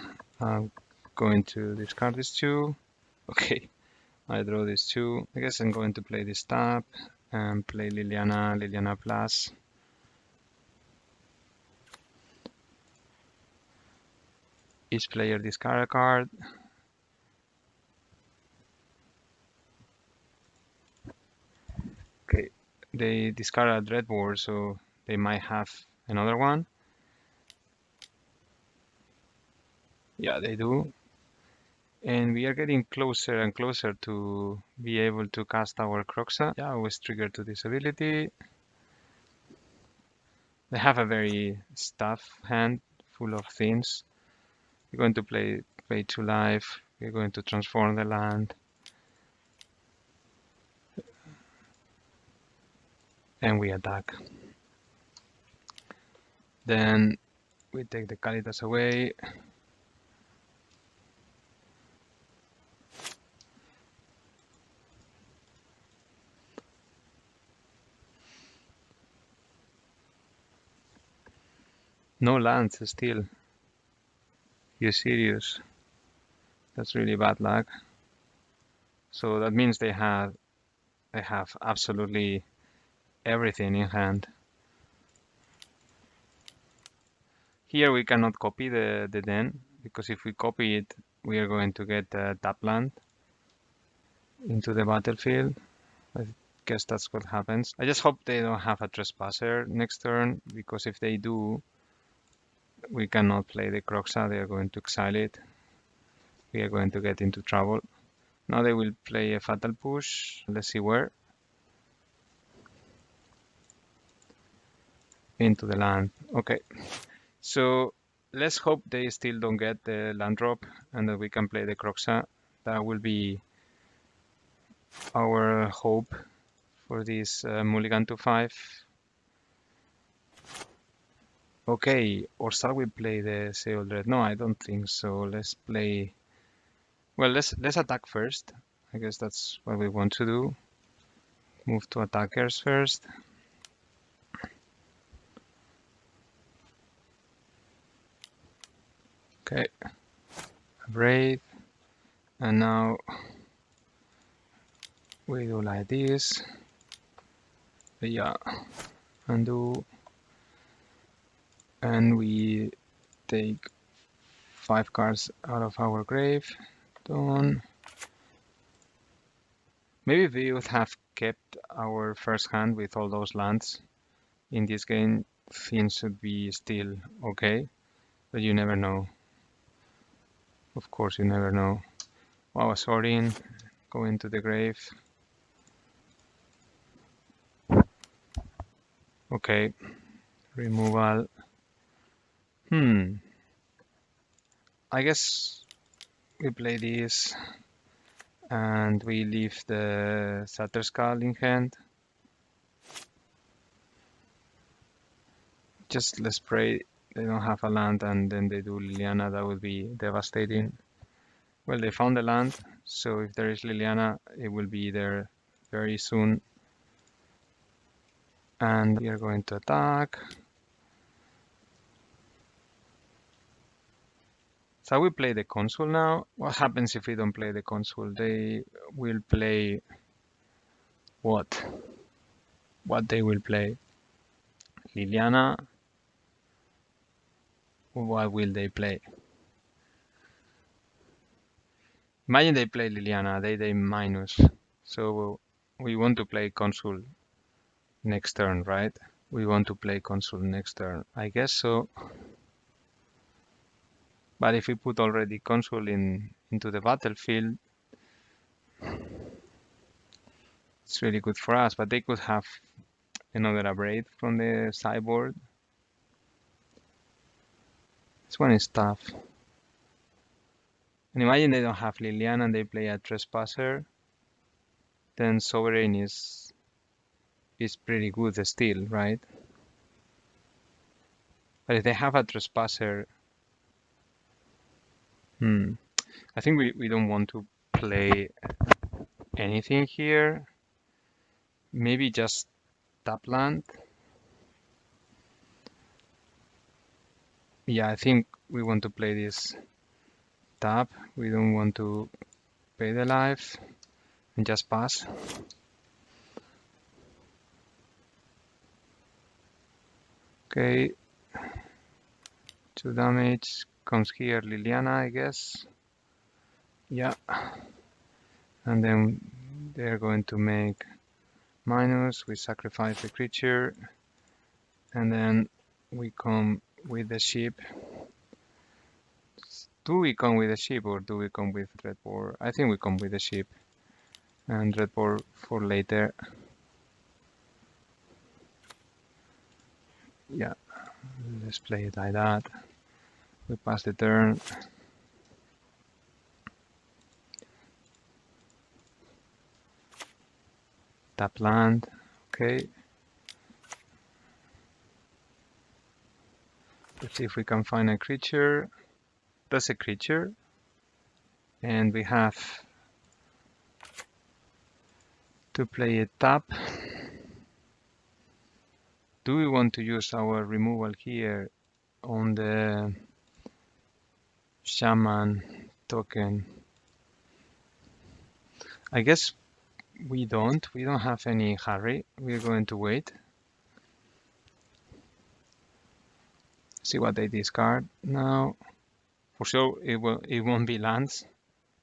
I'm going to discard these 2. Okay, I draw these 2. I guess I'm going to play this tap and play Liliana, Liliana Plus. Each player discard a card. Okay, they discard a Dreadboard, so they might have another one. Yeah, they do. And we are getting closer and closer to be able to cast our Croxa. Yeah, I was triggered to this ability. They have a very stuff hand full of things. We're going to play 2 life. We're going to transform the land. And we attack. Then we take the Kalitas away. No lands still. You serious? That's really bad luck. So that means they have absolutely everything in hand. Here we cannot copy the den, because if we copy it, we are going to get a tap land. into the battlefield. I guess that's what happens. I just hope they don't have a trespasser next turn, because if they do, we cannot play the Croxa. They are going to exile it. We are going to get into trouble. Now they will play a fatal push. Let's see where. Into the land. Okay. So let's hope they still don't get the land drop and that we can play the Croxa. That will be our hope for this mulligan to 5. Okay, or shall we play the Sheoldred? No, I don't think so. Let's play. Well, let's attack first. I guess that's what we want to do. Move to attackers first. Okay, Brave, and now we do like this. Yeah, undo, and we take 5 cards out of our grave. Done. Maybe we would have kept our first hand with all those lands. In this game, things should be still okay, but you never know. Of course, you never know. Wow, a sorting, go into the grave. Okay, removal. I guess we play this and we leave the Satyr Skull in hand. Just let's pray they don't have a land and then they do Liliana. That would be devastating. Well, they found the land, so if there is Liliana, it will be there very soon. And we are going to attack. So we play the consul now. What happens if we don't play the consul? They will play what? What they will play? Liliana. What will they play? Imagine they play Liliana, they minus. So we want to play consul next turn, right? We want to play consul next turn. I guess so. But if we put already consul into the battlefield, it's really good for us. But they could have another abrade from the sideboard. This one is tough. And imagine they don't have Liliana and they play a trespasser. Then Sovereign is pretty good still, right? But if they have a trespasser, I think we don't want to play anything here. Maybe just tap land. Yeah, I think we want to play this tap. We don't want to pay the life and just pass. Okay, 2 damage comes here, Liliana, I guess. Yeah, and then they're going to make minus. We sacrifice the creature, and then we come with the ship. Do we come with the ship or do we come with red board? I think we come with the ship and red board for later. Yeah, let's play it like that. We pass the turn. Tap land. Okay. Let's see if we can find a creature. That's a creature. And we have to play a tap. Do we want to use our removal here on the shaman token? I guess we don't. We don't have any hurry. We're going to wait. See what they discard now. For sure, it won't be lands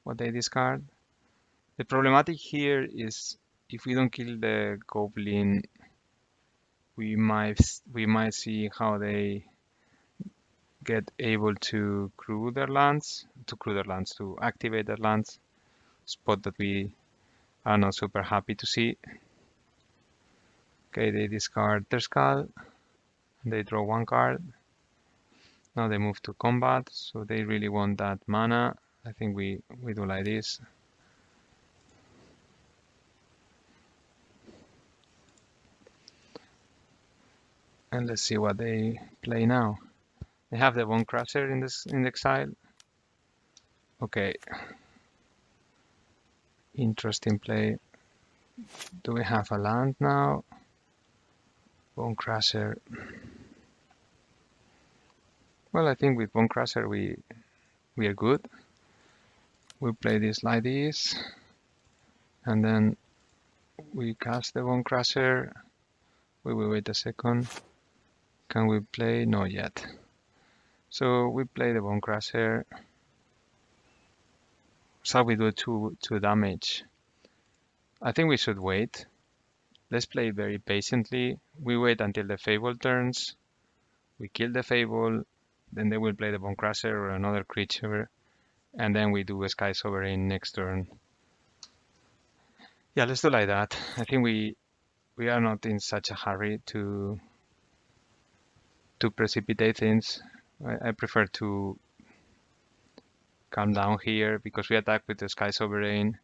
what they discard. The problematic here is if we don't kill the goblin, we might see how they get able to to activate their lands, spot that we are not super happy to see. Okay, they discard their skull, they draw one card. Now they move to combat, so they really want that mana. I think we do like this. And let's see what they play now. They have the Bone Crusher in exile. Okay. Interesting play. Do we have a land now? Bone Crusher. Well, I think with Bone Crusher we are good. We'll play this like this. And then we cast the Bone Crusher. We will wait a second. Can we play? Not yet. So we play the Bone Crusher. So we do two damage. I think we should wait. Let's play very patiently. We wait until the Fable turns. We kill the Fable. Then they will play the Bone Crusher or another creature. And then we do a Sky Sovereign next turn. Yeah, let's do like that. I think we are not in such a hurry to precipitate things. I prefer to calm down here because we attack with the Sky Sovereign.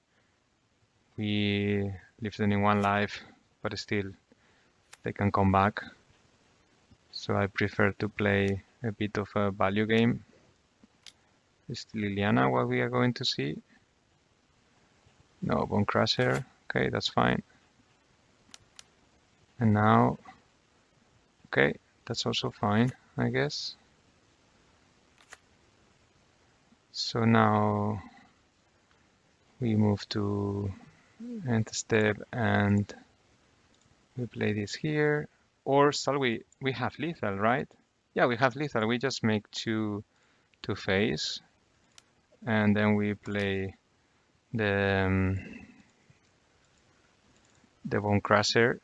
We leave them in one life, but still they can come back. So I prefer to play a bit of a value game. Is Liliana what we are going to see? No, Bone Crusher. Okay, that's fine. And now, okay, that's also fine, I guess. So now we move to end step and we play this here. Or shall we have lethal, right? Yeah, we have lethal. We just make two face. And then we play the Bone Crusher.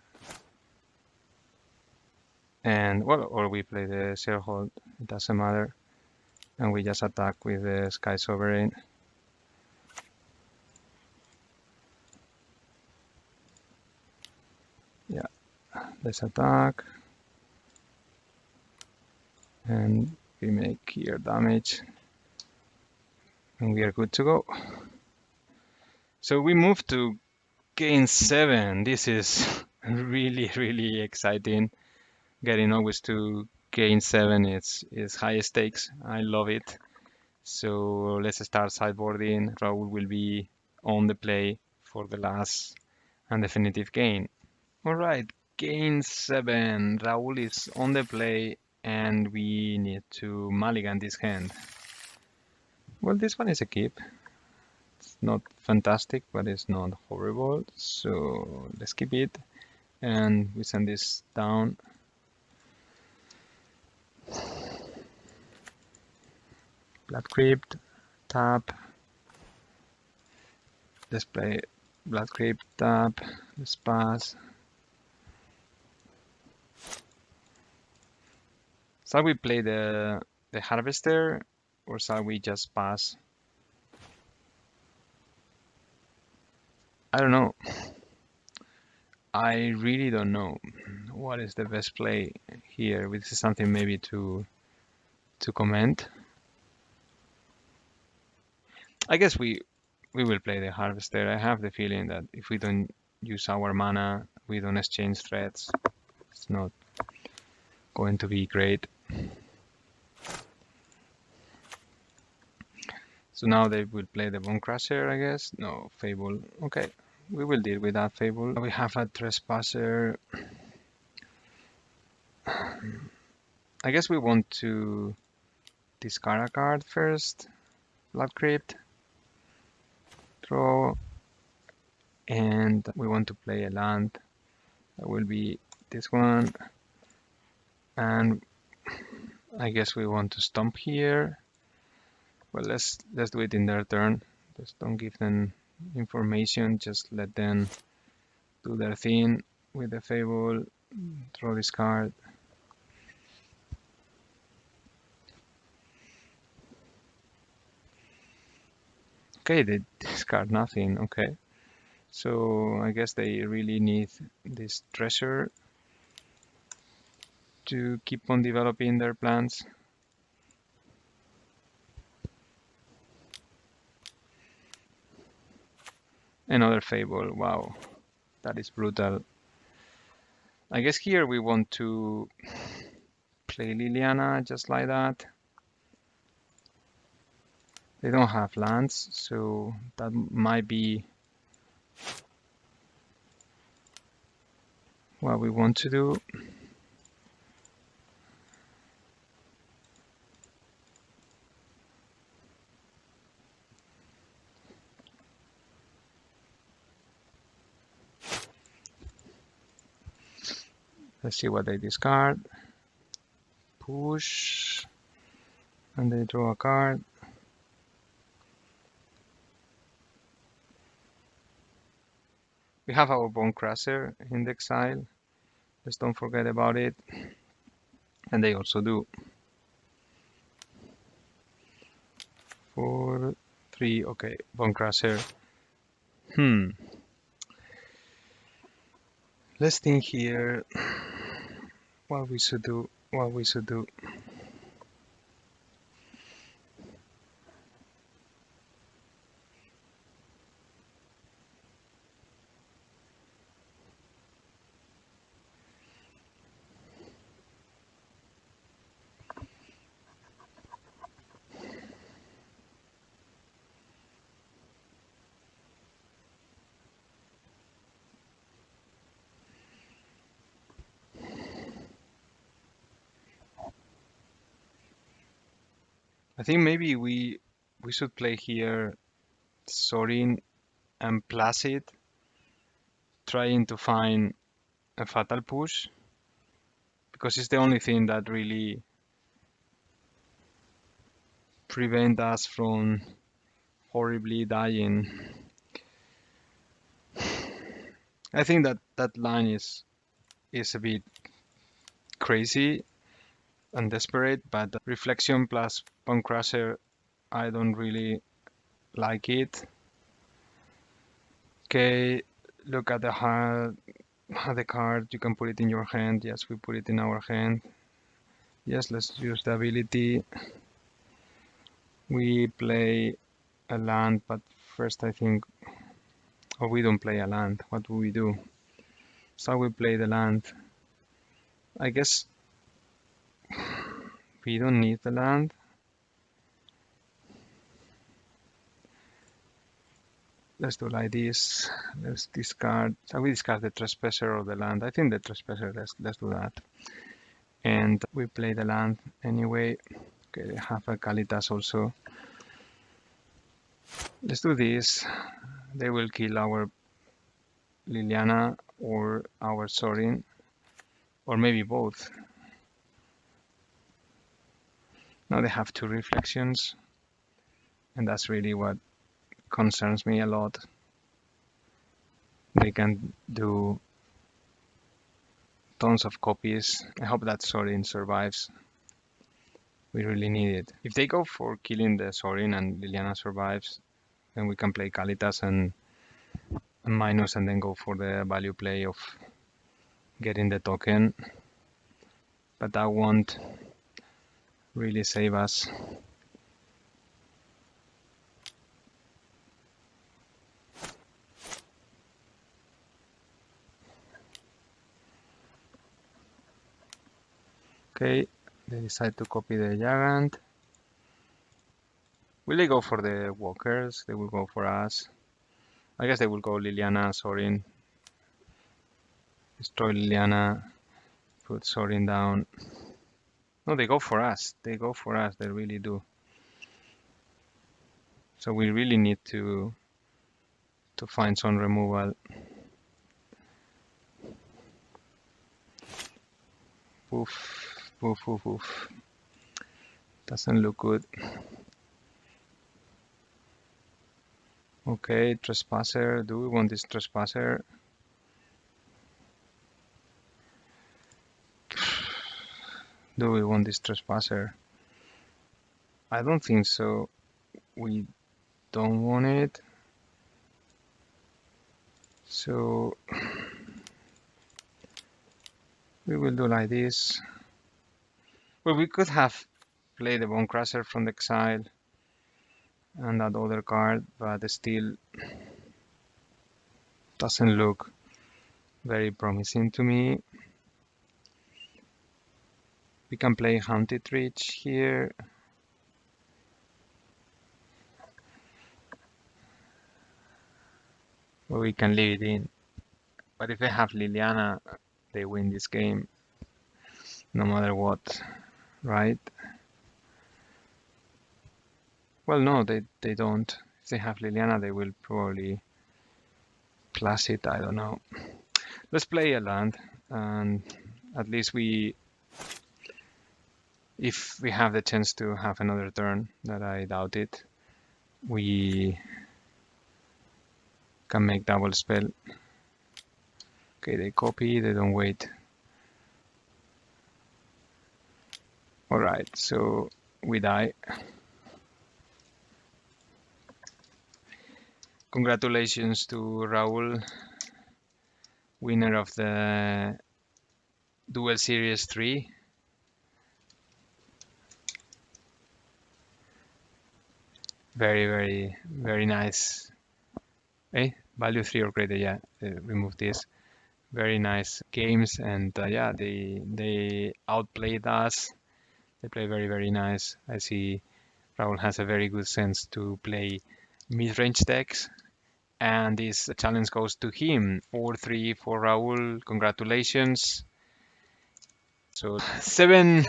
And well, or we play the Sheoldred, it doesn't matter. And we just attack with the Sky Sovereign. Yeah, let's attack. And we make here damage. And we are good to go. So we move to game 7. This is really, really exciting. Getting always to game 7 is high stakes. I love it. So let's start sideboarding. Raul will be on the play for the last and definitive game. All right, game 7. Raul is on the play and we need to mulligan this hand. Well, this one is a keep. It's not fantastic, but it's not horrible. So let's keep it and we send this down. Blood Crypt, tap. Let's play Blood Crypt, tap. Let's pass. Shall we play the Harvester or shall we just pass? I don't know. I really don't know what is the best play here. This is something maybe to comment. I guess we will play the Harvester. I have the feeling that if we don't use our mana, we don't exchange threats, it's not going to be great. So now they will play the Bone Crusher, I guess. No, Fable. Okay, we will deal with that Fable. We have a Trespasser. I guess we want to discard a card first. Blood Crypt. Draw. And we want to play a land. That will be this one. And I guess we want to stomp here. Well, let's do it in their turn. Just don't give them information. Just let them do their thing with the Fable. Draw this card. Okay, they discard nothing. Okay, so I guess they really need this treasure to keep on developing their plans. Another Fable. Wow, that is brutal. I guess here we want to play Liliana just like that. They don't have lands, so that might be what we want to do. Let's see what they discard. Push, and they draw a card. We have our Bone Crusher in the exile. Just don't forget about it. And they also do. 4, 3, okay, Bone Crusher. Let's think here what we should do. I think maybe we should play here Sorin and Placid, trying to find a fatal push, because it's the only thing that really prevent us from horribly dying. I think that line is a bit crazy and desperate, but Reflection plus Bone Crusher, I don't really like it. Okay, look at the card. You can put it in your hand. Yes, we put it in our hand. Yes, let's use the ability. We play a land, but first I think, oh, we don't play a land. What do we do? So we play the land. I guess we don't need the land. Let's do like this. Let's discard. So we discard the Trespasser or the land. I think the Trespasser. Let's do that. And we play the land anyway. Okay, they have a Kalitas also. Let's do this. They will kill our Liliana or our Sorin, or maybe both. Now they have 2 reflections, and that's really what concerns me a lot. They can do tons of copies. I hope that Sorin survives. We really need it. If they go for killing the Sorin and Liliana survives, then we can play Kalitas and minus, and then go for the value play of getting the token. But that won't really save us. Okay, they decide to copy the Giant. Will they go for the Walkers? They will go for us. I guess they will go Liliana, Sorin. Destroy Liliana, put Sorin down. No, they go for us. They go for us. They really do. So we really need to find some removal. Poof, poof, poof, poof. Doesn't look good. Okay, Trespasser. Do we want this Trespasser? Do we want this Trespasser? I don't think so. We don't want it. So we will do like this. Well, we could have played the Bone Crusher from the exile and that other card, but still doesn't look very promising to me. We can play Haunted Reach here. Or we can leave it in. But if they have Liliana, they win this game no matter what, right? Well, no, they don't. If they have Liliana, they will probably plus it. I don't know. Let's play a land, and at least if we have the chance to have another turn, that I doubt it, we can make double spell. Okay, they copy, they don't wait. Alright, so we die. Congratulations to Raul, winner of the Duel Series III. Very nice. Value 3 or greater, yeah, remove this. Very nice games, and yeah, they outplayed us. They play very nice. I see Raul has a very good sense to play mid-range decks, and this challenge goes to him. 4-3 for Raul. Congratulations. So 7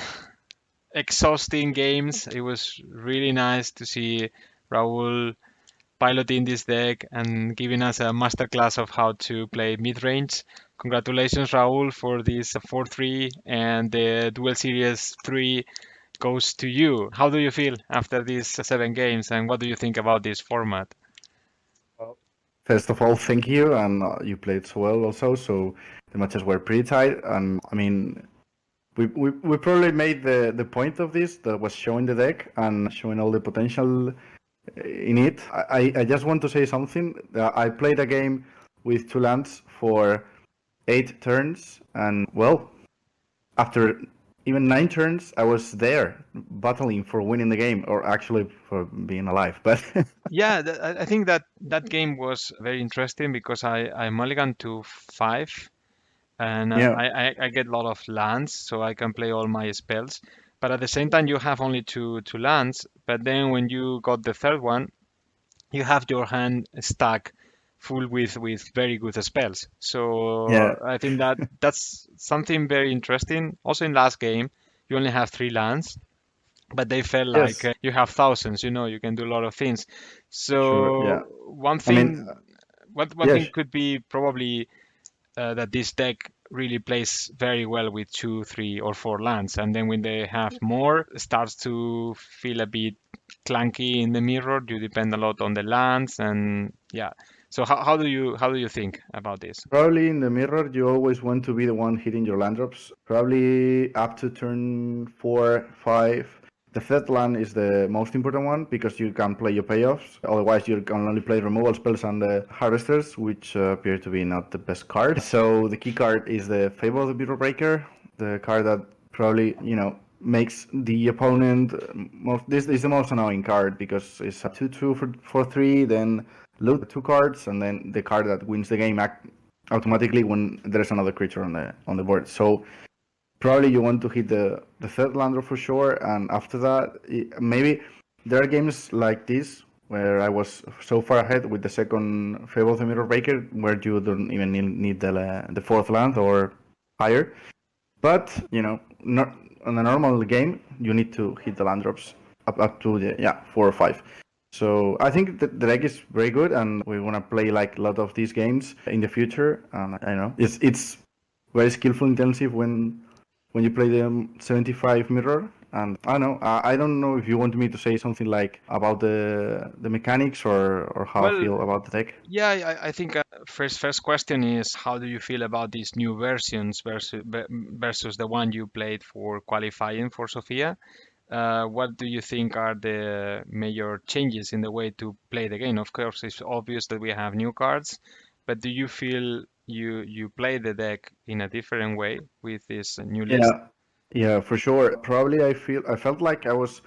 exhausting games. It was really nice to see Raul piloting this deck and giving us a masterclass of how to play mid-range. Congratulations, Raul, for this 4-3, and the Duel Series 3 goes to you. How do you feel after these 7 games, and what do you think about this format? Well, first of all, thank you, and you played so well also. So the matches were pretty tight, and I mean, we probably made the point of this that was showing the deck and showing all the potential in it. I just want to say something. I played a game with 2 lands for 8 turns, and well, after even 9 turns, I was there battling for winning the game, or actually for being alive. But Yeah, I think that game was very interesting because I mulliganed to 5, and yeah, I get a lot of lands, so I can play all my spells. But at the same time, you have only two lands. But then when you got the third one, you have your hand stacked full with very good spells. yeah, So I think that's something very interesting. Also in last game, you only have 3 lands, but they felt like yes, you have thousands. You can do a lot of things. sure, yeah. So one I mean, thing, one yeah, thing could be probably that this deck really plays very well with 2, 3, or 4 lands, and then when they have more, it starts to feel a bit clunky in the mirror. You depend a lot on the lands, and yeah. So how do you think about this? probably in the mirror, you always want to be the one hitting your land drops. Probably up to turn 4, 5. The third land is the most important one because you can play your payoffs. Otherwise, you can only play removal spells and the harvesters, which appear to be not the best card. So the key card is the Fable of the Mirror Breaker, the card that probably makes the opponent this is the most annoying card because it's a 2/2 for 3, then loot 2 cards, and then the card that wins the game automatically when there's another creature on the board. So probably you want to hit the third lander for sure, and after that, maybe there are games like this where I was so far ahead with the second Fable of the Mirror Breaker where you don't even need the fourth land or higher. But not on a normal game, you need to hit the land drops up to the 4 or 5. So I think the deck is very good, and we want to play like a lot of these games in the future. And I know it's very skillful intensive when you play the 75 mirror, And I don't know. I don't know if you want me to say something like about the mechanics or how I Well, feel about the deck. yeah, I think first question is how do you feel about these new versions versus the one you played for qualifying for Sofia? What do you think are the major changes in the way to play the game? Of course, it's obvious that we have new cards, but do you feel you play the deck in a different way with this new list? Yeah, yeah, for sure. Probably I felt like I was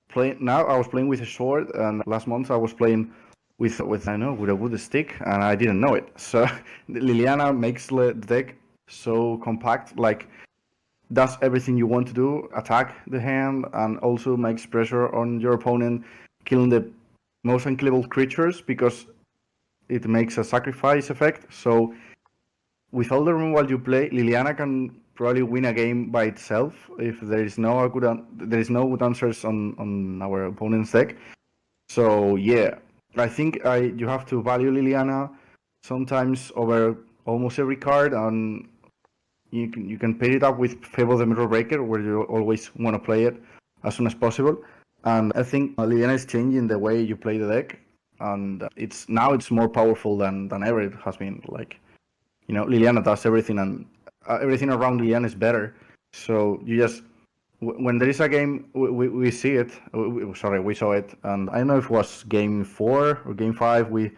playing now. I was playing with a sword, and last month I was playing with I know with a wood stick, and I didn't know it. So Liliana makes the deck so compact, like does everything you want to do, attack the hand, and also makes pressure on your opponent, killing the most unkillable creatures because it makes a sacrifice effect. So with all the removal you play, Liliana can probably win a game by itself if there is no good answers on our opponent's deck. So yeah, I think you have to value Liliana sometimes over almost every card, and you can pair it up with Fable the Mirror Breaker, where you always want to play it as soon as possible. And I think Liliana is changing the way you play the deck, and it's more powerful than ever it has been. Like Liliana does everything, and everything around Liliana is better. So you just when there is a game, we see it. We saw it, and I don't know if it was game 4 or game 5. We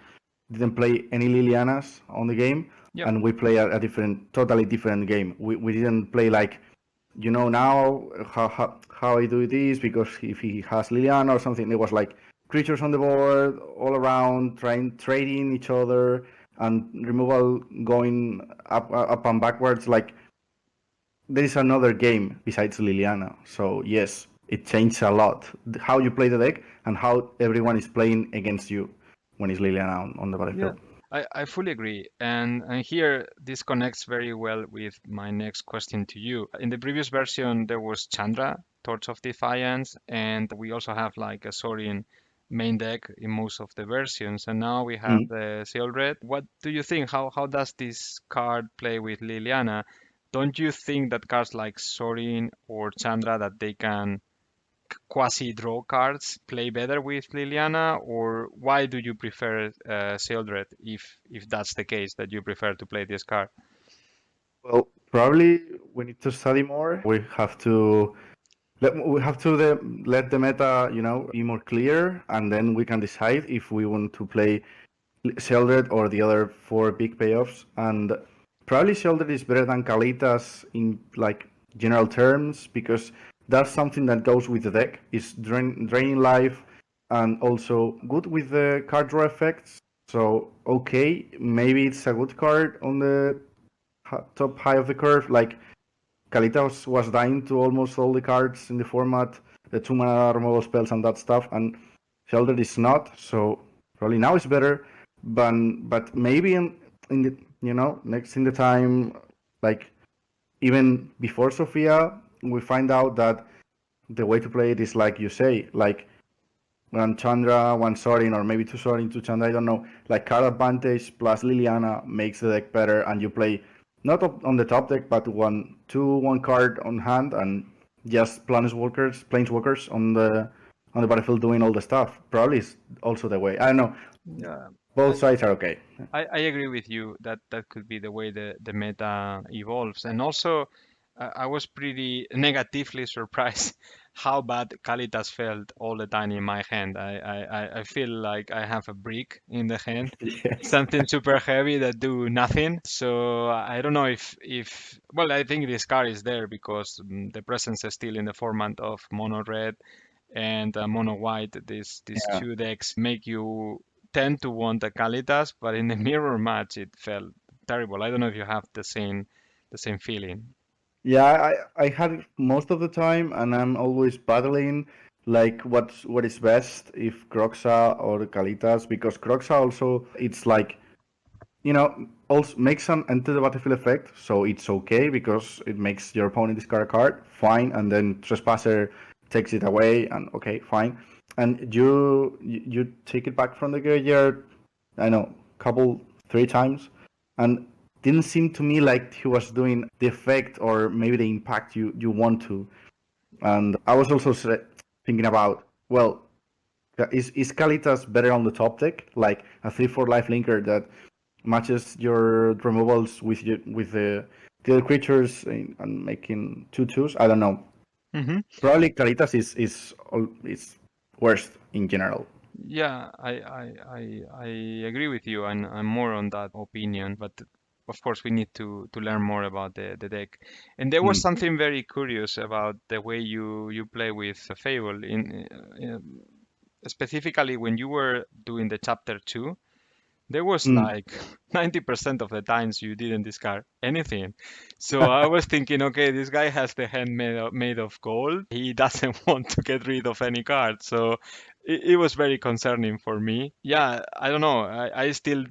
didn't play any Lilianas on the game, Yep. and we play a totally different game. We didn't play like, now how I do this because if he has Liliana or something, it was like creatures on the board all around, trading each other, and removal going up and backwards. Like there is another game besides Liliana. So yes, it changed a lot how you play the deck and how everyone is playing against you when it's Liliana on the Yeah, battlefield. I fully agree. And here this connects very well with my next question to you. In the previous version, there was Chandra, Torch of Defiance, and we also have like a Sorin main deck in most of the versions. And now we have Mm. the Sheoldred. What do you think? How does this card play with Liliana? Don't you think that cards like Sorin or Chandra that they can quasi draw cards play better with Liliana, or why do you prefer Sheoldred if that's the case that you prefer to play this card? Well, probably we need to study more. We have to let the meta, be more clear, and then we can decide if we want to play Sheldred or the other four big payoffs. And probably Sheldred is better than Kalitas in like general terms because that's something that goes with the deck. It's draining life and also good with the card draw effects. So okay, maybe it's a good card on the top high of the curve. Like Kalitas was dying to almost all the cards in the format, the 2 mana removal spells and that stuff, and Sheldred is not. So probably now it's better, but maybe in the next in the time, like even before Sophia, we find out that the way to play it is like you say, like one Chandra, one Sorin, or maybe two Sorin, two Chandra, I don't know. Like card advantage plus Liliana makes the deck better, and you play not on the top deck, but one card on hand, and just planeswalkers on the battlefield doing all the stuff. Probably is also the way. I don't know. Yeah, Both I, sides are okay. I agree with you that that could be the way the meta evolves. And also, I was pretty negatively surprised how bad Kalitas felt all the time in my hand. I feel like I have a brick in the hand, Yes. something super heavy that do nothing. So I don't know if well, I think this card is there because the presence is still in the format of mono red and mono white. These Yeah. two decks make you tend to want a Kalitas, but in the mirror match it felt terrible. I don't know if you have the same feeling. Yeah, I had it most of the time, and I'm always battling like what is best if Croxa or Kalitas, because Croxa also it's like also makes an enter the battlefield effect, so it's okay because it makes your opponent discard a card, fine, and then Trespasser takes it away, and okay, fine, and you take it back from the graveyard, I know, couple 3 times, and didn't seem to me like he was doing the effect or maybe the impact you want to. And I was also thinking about, well, is Kalitas better on the top deck, like a 3/4 life linker that matches your removals with the other creatures and making 2/2s? I don't know. Probably Kalitas is worst in general. Yeah, I agree with you, and I'm more on that opinion. But of course, we need to learn more about the deck. And there was something very curious about the way you play with Fable specifically when you were doing the chapter 2. There was like 90% of the times you didn't discard anything. So I was thinking, okay, this guy has the hand made of gold. He doesn't want to get rid of any card. So it was very concerning for me. Yeah, I don't know. I still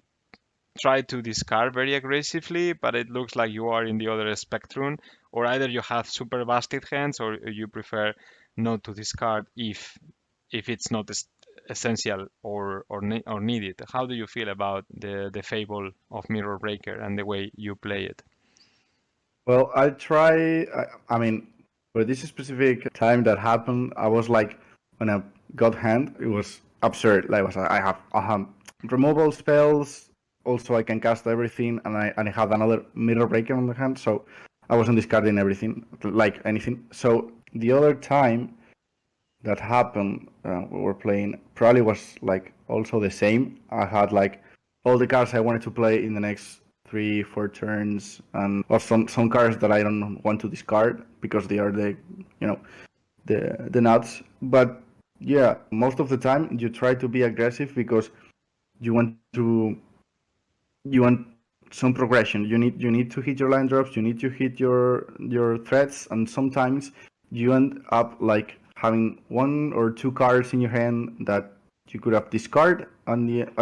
try to discard very aggressively, but it looks like you are in the other spectrum. Or either you have super busted hands or you prefer not to discard if it's not essential or needed. How do you feel about the fable of Mirror Breaker and the way you play it? Well, I try. I mean, for this specific time that happened, I was like, when I got hand, it was absurd. Like, I have removal spells. Also, I can cast everything, and I had another Mirror Breaker on the hand, so I wasn't discarding everything, like anything. So the other time that happened, we were playing, probably was like also the same. I had like all the cards I wanted to play in the next 3-4 turns, and or some cards that I don't want to discard because they are the nuts. But yeah, most of the time you try to be aggressive because you want some progression. You need to hit your line drops. You need to hit your threats, and sometimes you end up like having 1 or 2 cards in your hand that you could have discard at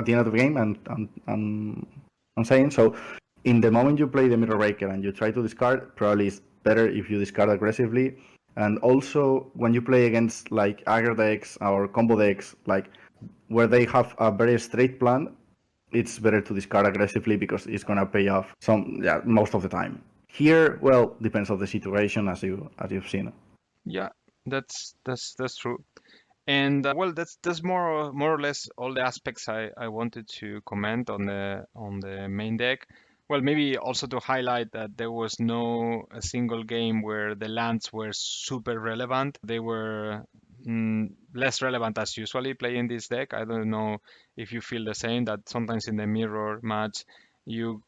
the end of the game. And I'm saying so. In the moment you play the Mirror Breaker and you try to discard, probably it's better if you discard aggressively. And also when you play against like aggro decks or combo decks, like where they have a very straight plan, it's better to discard aggressively because it's gonna pay off most of the time. Here, well, depends on the situation as you've seen. Yeah, that's true. And well, that's more or less all the aspects I wanted to comment on the main deck. Well, maybe also to highlight that there was no a single game where the lands were super relevant. They were less relevant as usually playing this deck. I don't know if you feel the same, that sometimes in the mirror match you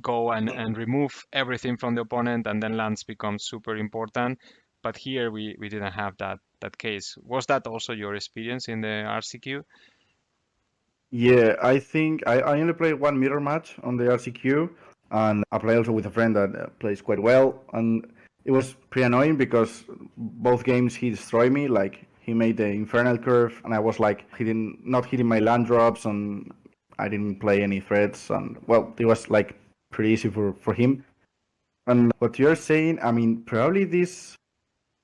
go and remove everything from the opponent and then lands become super important. But here we didn't have that case. Was that also your experience in the RCQ? Yeah, I think I only played one mirror match on the RCQ, and I play also with a friend that plays quite well, and it was pretty annoying because both games he destroyed me. Like he made the infernal curve, and I was like not hitting my land drops, and I didn't play any threats, and well, it was like pretty easy for him. And what you're saying, I mean, probably this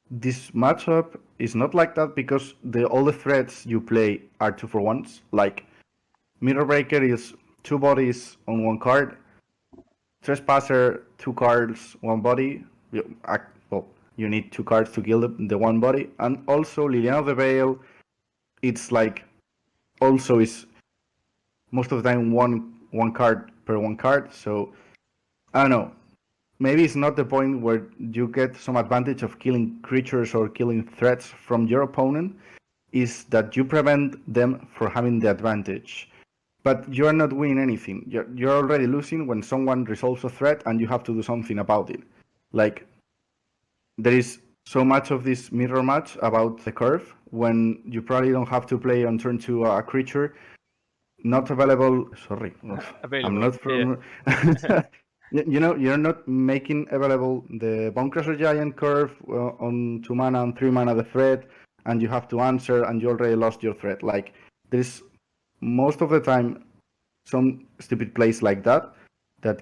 matchup is not like that because all the threats you play are 2-for-1s. Like Mirror Breaker is 2 bodies on 1 card. Trespasser, 2 cards, 1 body. You need 2 cards to kill the 1 body. And also Liliana of the Veil, it's like also is most of the time one card per 1 card. So I don't know. Maybe it's not the point where you get some advantage of killing creatures or killing threats from your opponent, is that you prevent them from having the advantage. But you're not winning anything. You're already losing when someone resolves a threat and you have to do something about it. Like, there is so much of this mirror match about the curve when you probably don't have to play on turn 2 a creature not available. Sorry, I'm Available. not from. Yeah. You're not making available the Bone Crusher Giant curve on 2 mana and 3 mana the threat, and you have to answer, and you already lost your threat. Like, there's most of the time some stupid plays like that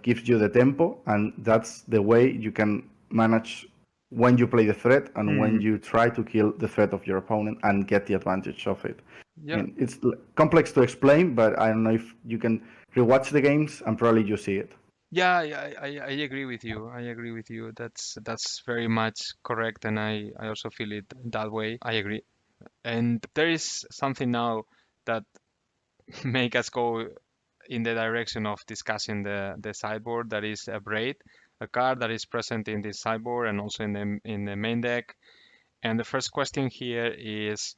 gives you the tempo, and that's the way you can manage when you play the threat and when you try to kill the threat of your opponent and get the advantage of it. Yeah. And it's complex to explain, but I don't know if you can rewatch the games and probably you see it. Yeah, I agree with you. I agree with you. That's very much correct, and I also feel it that way. I agree. And there is something now that make us go in the direction of discussing the sideboard. That is a braid, a card that is present in this sideboard and also in the main deck. And the first question here is,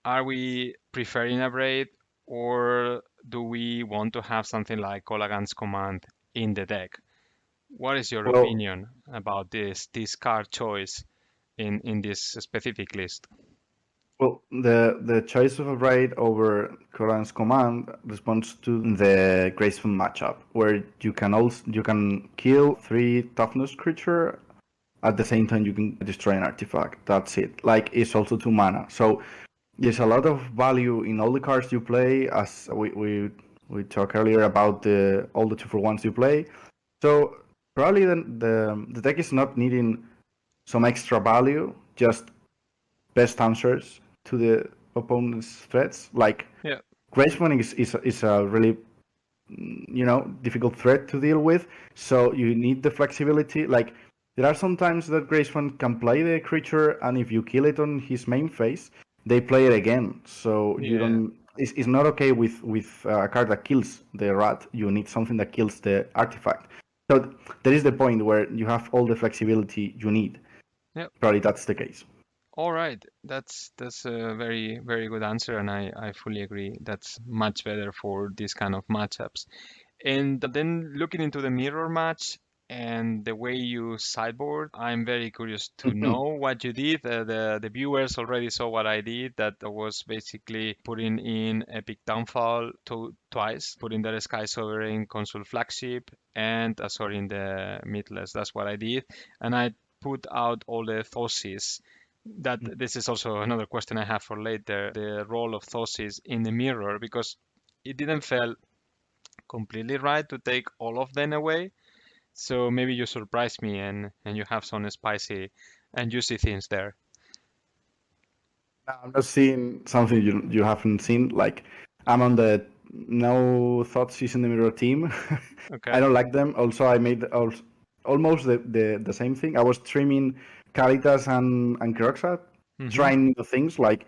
are we preferring a braid, or do we want to have something like Colagan's command in the deck? What is your Well, opinion about this card choice in this specific list? Well, the choice of a raid over Koran's command responds to the graceful matchup, where you can kill 3 toughness creature at the same time you can destroy an artifact. That's it. Like it's also 2 mana, so there's a lot of value in all the cards you play. As we talked earlier about the all the 2-for-1s you play. So probably the deck is not needing some extra value, just best answers to the opponent's threats. Like Yeah, Graceful is a really difficult threat to deal with. So you need the flexibility. Like there are some times that Graceful can play the creature, and if you kill it on his main phase, they play it again. So you yeah, don't. It's not okay with a card that kills the rat. You need something that kills the artifact. So there is the point where you have all the flexibility you need. yeah. Probably that's the case. All right, that's a very good answer, and I fully agree. That's much better for this kind of matchups. And then looking into the mirror match and the way you sideboard, I'm very curious to know what you did. The viewers already saw what I did. That was basically putting in Epic Downfall twice, putting the Sky Sovereign Consul flagship and sorry in the midless. That's what I did, and I put out all the Thosis. That this is also another question I have for later. The role of Thosis in the mirror, because it didn't feel completely right to take all of them away. So maybe you surprise me and you have some spicy and juicy things there. I'm not seeing something you haven't seen. Like I'm on the no thoughts is in the mirror team. I Okay. don't like them. Also, I made almost the same thing. I was streaming Caritas and Croxa, Mm-hmm. trying new things. Like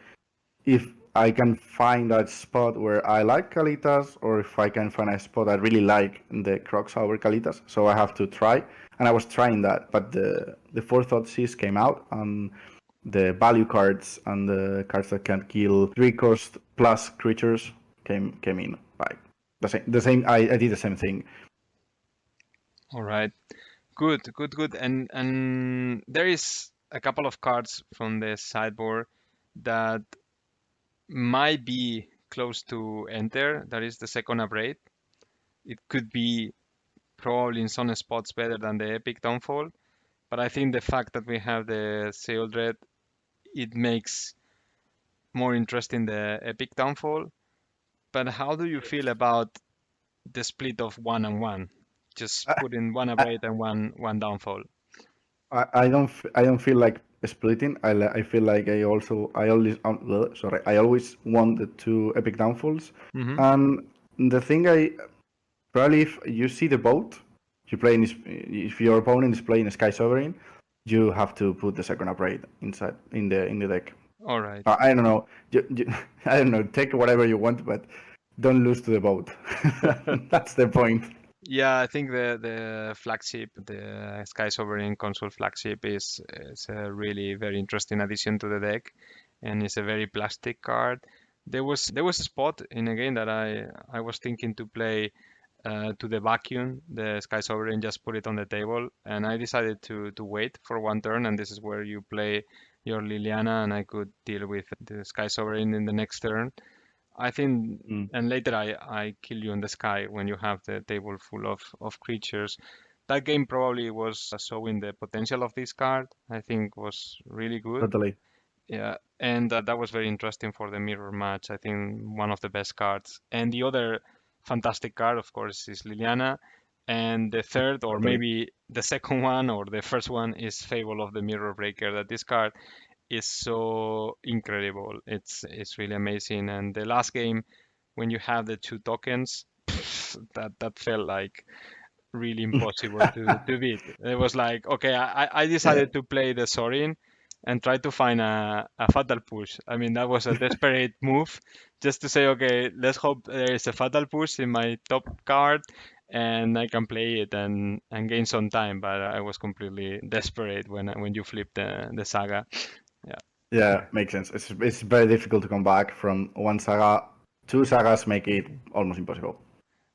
if I can find that spot where I like Calitas, or if I can find a spot I really like in the Croxa over Calitas. So I have to try, and I was trying that. But the four thought seas came out, and the value cards and the cards that can kill 3 cost plus creatures came in. Like the same. I did the same thing. All right. Good. And there is a couple of cards from the sideboard that might be close to enter. That is the second upgrade. It could be probably in some spots better than the Epic Downfall. But I think the fact that we have the Sheoldred, it makes more interesting the Epic Downfall. But how do you feel about the split of one and one? Just I, put in one I, upgrade and one downfall. I don't feel like splitting. I feel like I always sorry I always want the 2 epic downfalls. Hmm. And the thing I probably if you see the boat you play in if your opponent is playing Sky Sovereign, you have to put the second upgrade inside in the deck. All right. I don't know. I don't know. Take whatever you want, but don't lose to the boat. That's the point. Yeah, I think the flagship, the Sky Sovereign console flagship is a really very interesting addition to the deck, and it's a very plastic card. There was a spot in a game that I was thinking to play to the vacuum, the Sky Sovereign, just put it on the table, and I decided to wait for one turn, and this is where you play your Liliana, and I could deal with the Sky Sovereign in the next turn. I think, Mm, and later I kill you in the sky when you have the table full of creatures. That game probably was showing the potential of this card. I think was really good. totally. Yeah, and that was very interesting for the mirror match. I think one of the best cards. And the other fantastic card, of course, is Liliana. And the third, or Totally. maybe the second one, or the first one, is Fable of the Mirror Breaker. That this card is so incredible. It's really amazing. And the last game, when you have the two tokens, that felt like really impossible to beat. It was like, okay, I decided to play the Sorin and try to find a fatal push. I mean, that was a desperate move just to say, okay, let's hope there is a fatal push in my top card and I can play it and gain some time. But I was completely desperate when you flip the saga. Yeah. Yeah, makes sense. It's very difficult to come back from one saga. Two sagas make it almost impossible.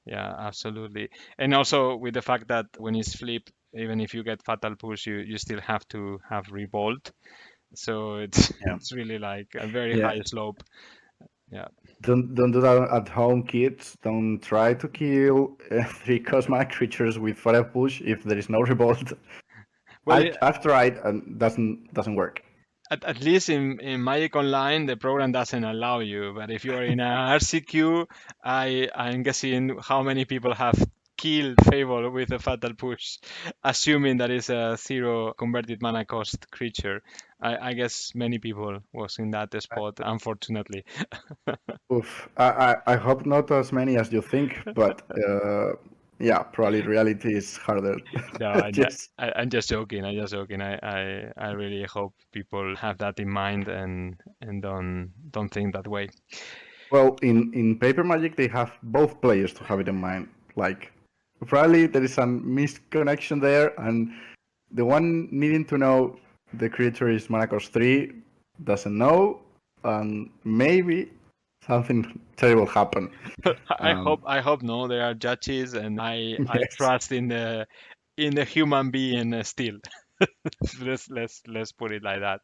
Yeah, absolutely. And also with the fact that when it's flipped, even if you get fatal push, you still have to have revolt. So it's Yeah. it's really like a very Yeah. high slope. Yeah. Don't do that at home, kids. Don't try to kill 3 Cosmic creatures with fire push if there is no revolt. Well, I've tried and doesn't work. at least in Magic Online, the program doesn't allow you. But if you are in a RCQ, I'm guessing how many people have killed Fable with a fatal push, assuming that is a 0 converted mana cost creature. I guess many people was in that spot, unfortunately. Oof. I hope not as many as you think, but yeah, probably reality is harder. No, Just I'm just joking. I'm just joking. I really hope people have that in mind and don't think that way. well, in Paper Magic they have both players to have it in mind. Like probably there is a misconnection there, and the one needing to know the creature is mana cost 3 doesn't know, and maybe something terrible happen. I hope no. There are judges, and I Yes. trust in the human being still. Let's put it like that.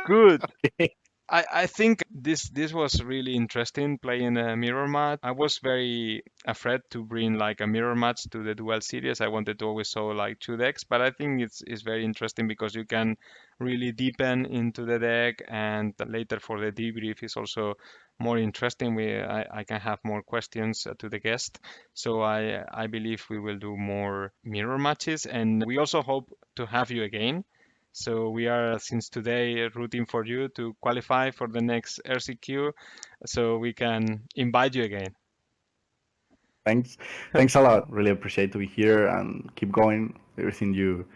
Good. Okay. I think this was really interesting playing a mirror match. I was very afraid to bring like a mirror match to the duel series. I wanted to always show like two decks, but I think it's very interesting because you can really deepen into the deck, and later for the debrief is also more interesting. I can have more questions to the guest, so I believe we will do more mirror matches, and we also hope to have you again. So we are since today rooting for you to qualify for the next RCQ, so we can invite you again. Thanks a lot. Really appreciate to be here and keep going. Everything you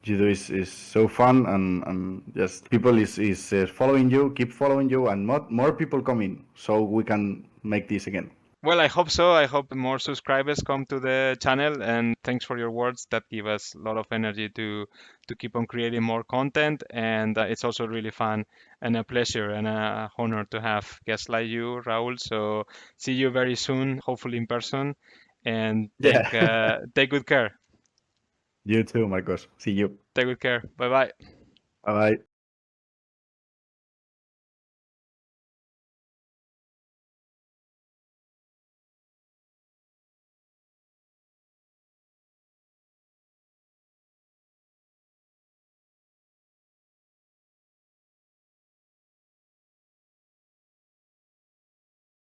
do is so fun, and just people is following you, keep following you, and more people coming so we can make this again. Well, I hope so. I hope more subscribers come to the channel, and thanks for your words. That give us a lot of energy to keep on creating more content. And it's also really fun and a pleasure and a honor to have guests like you, Raul. So see you very soon, hopefully in person, and Yeah. take good care. You too, Marcos. See you. Take good care. Bye bye. Bye bye.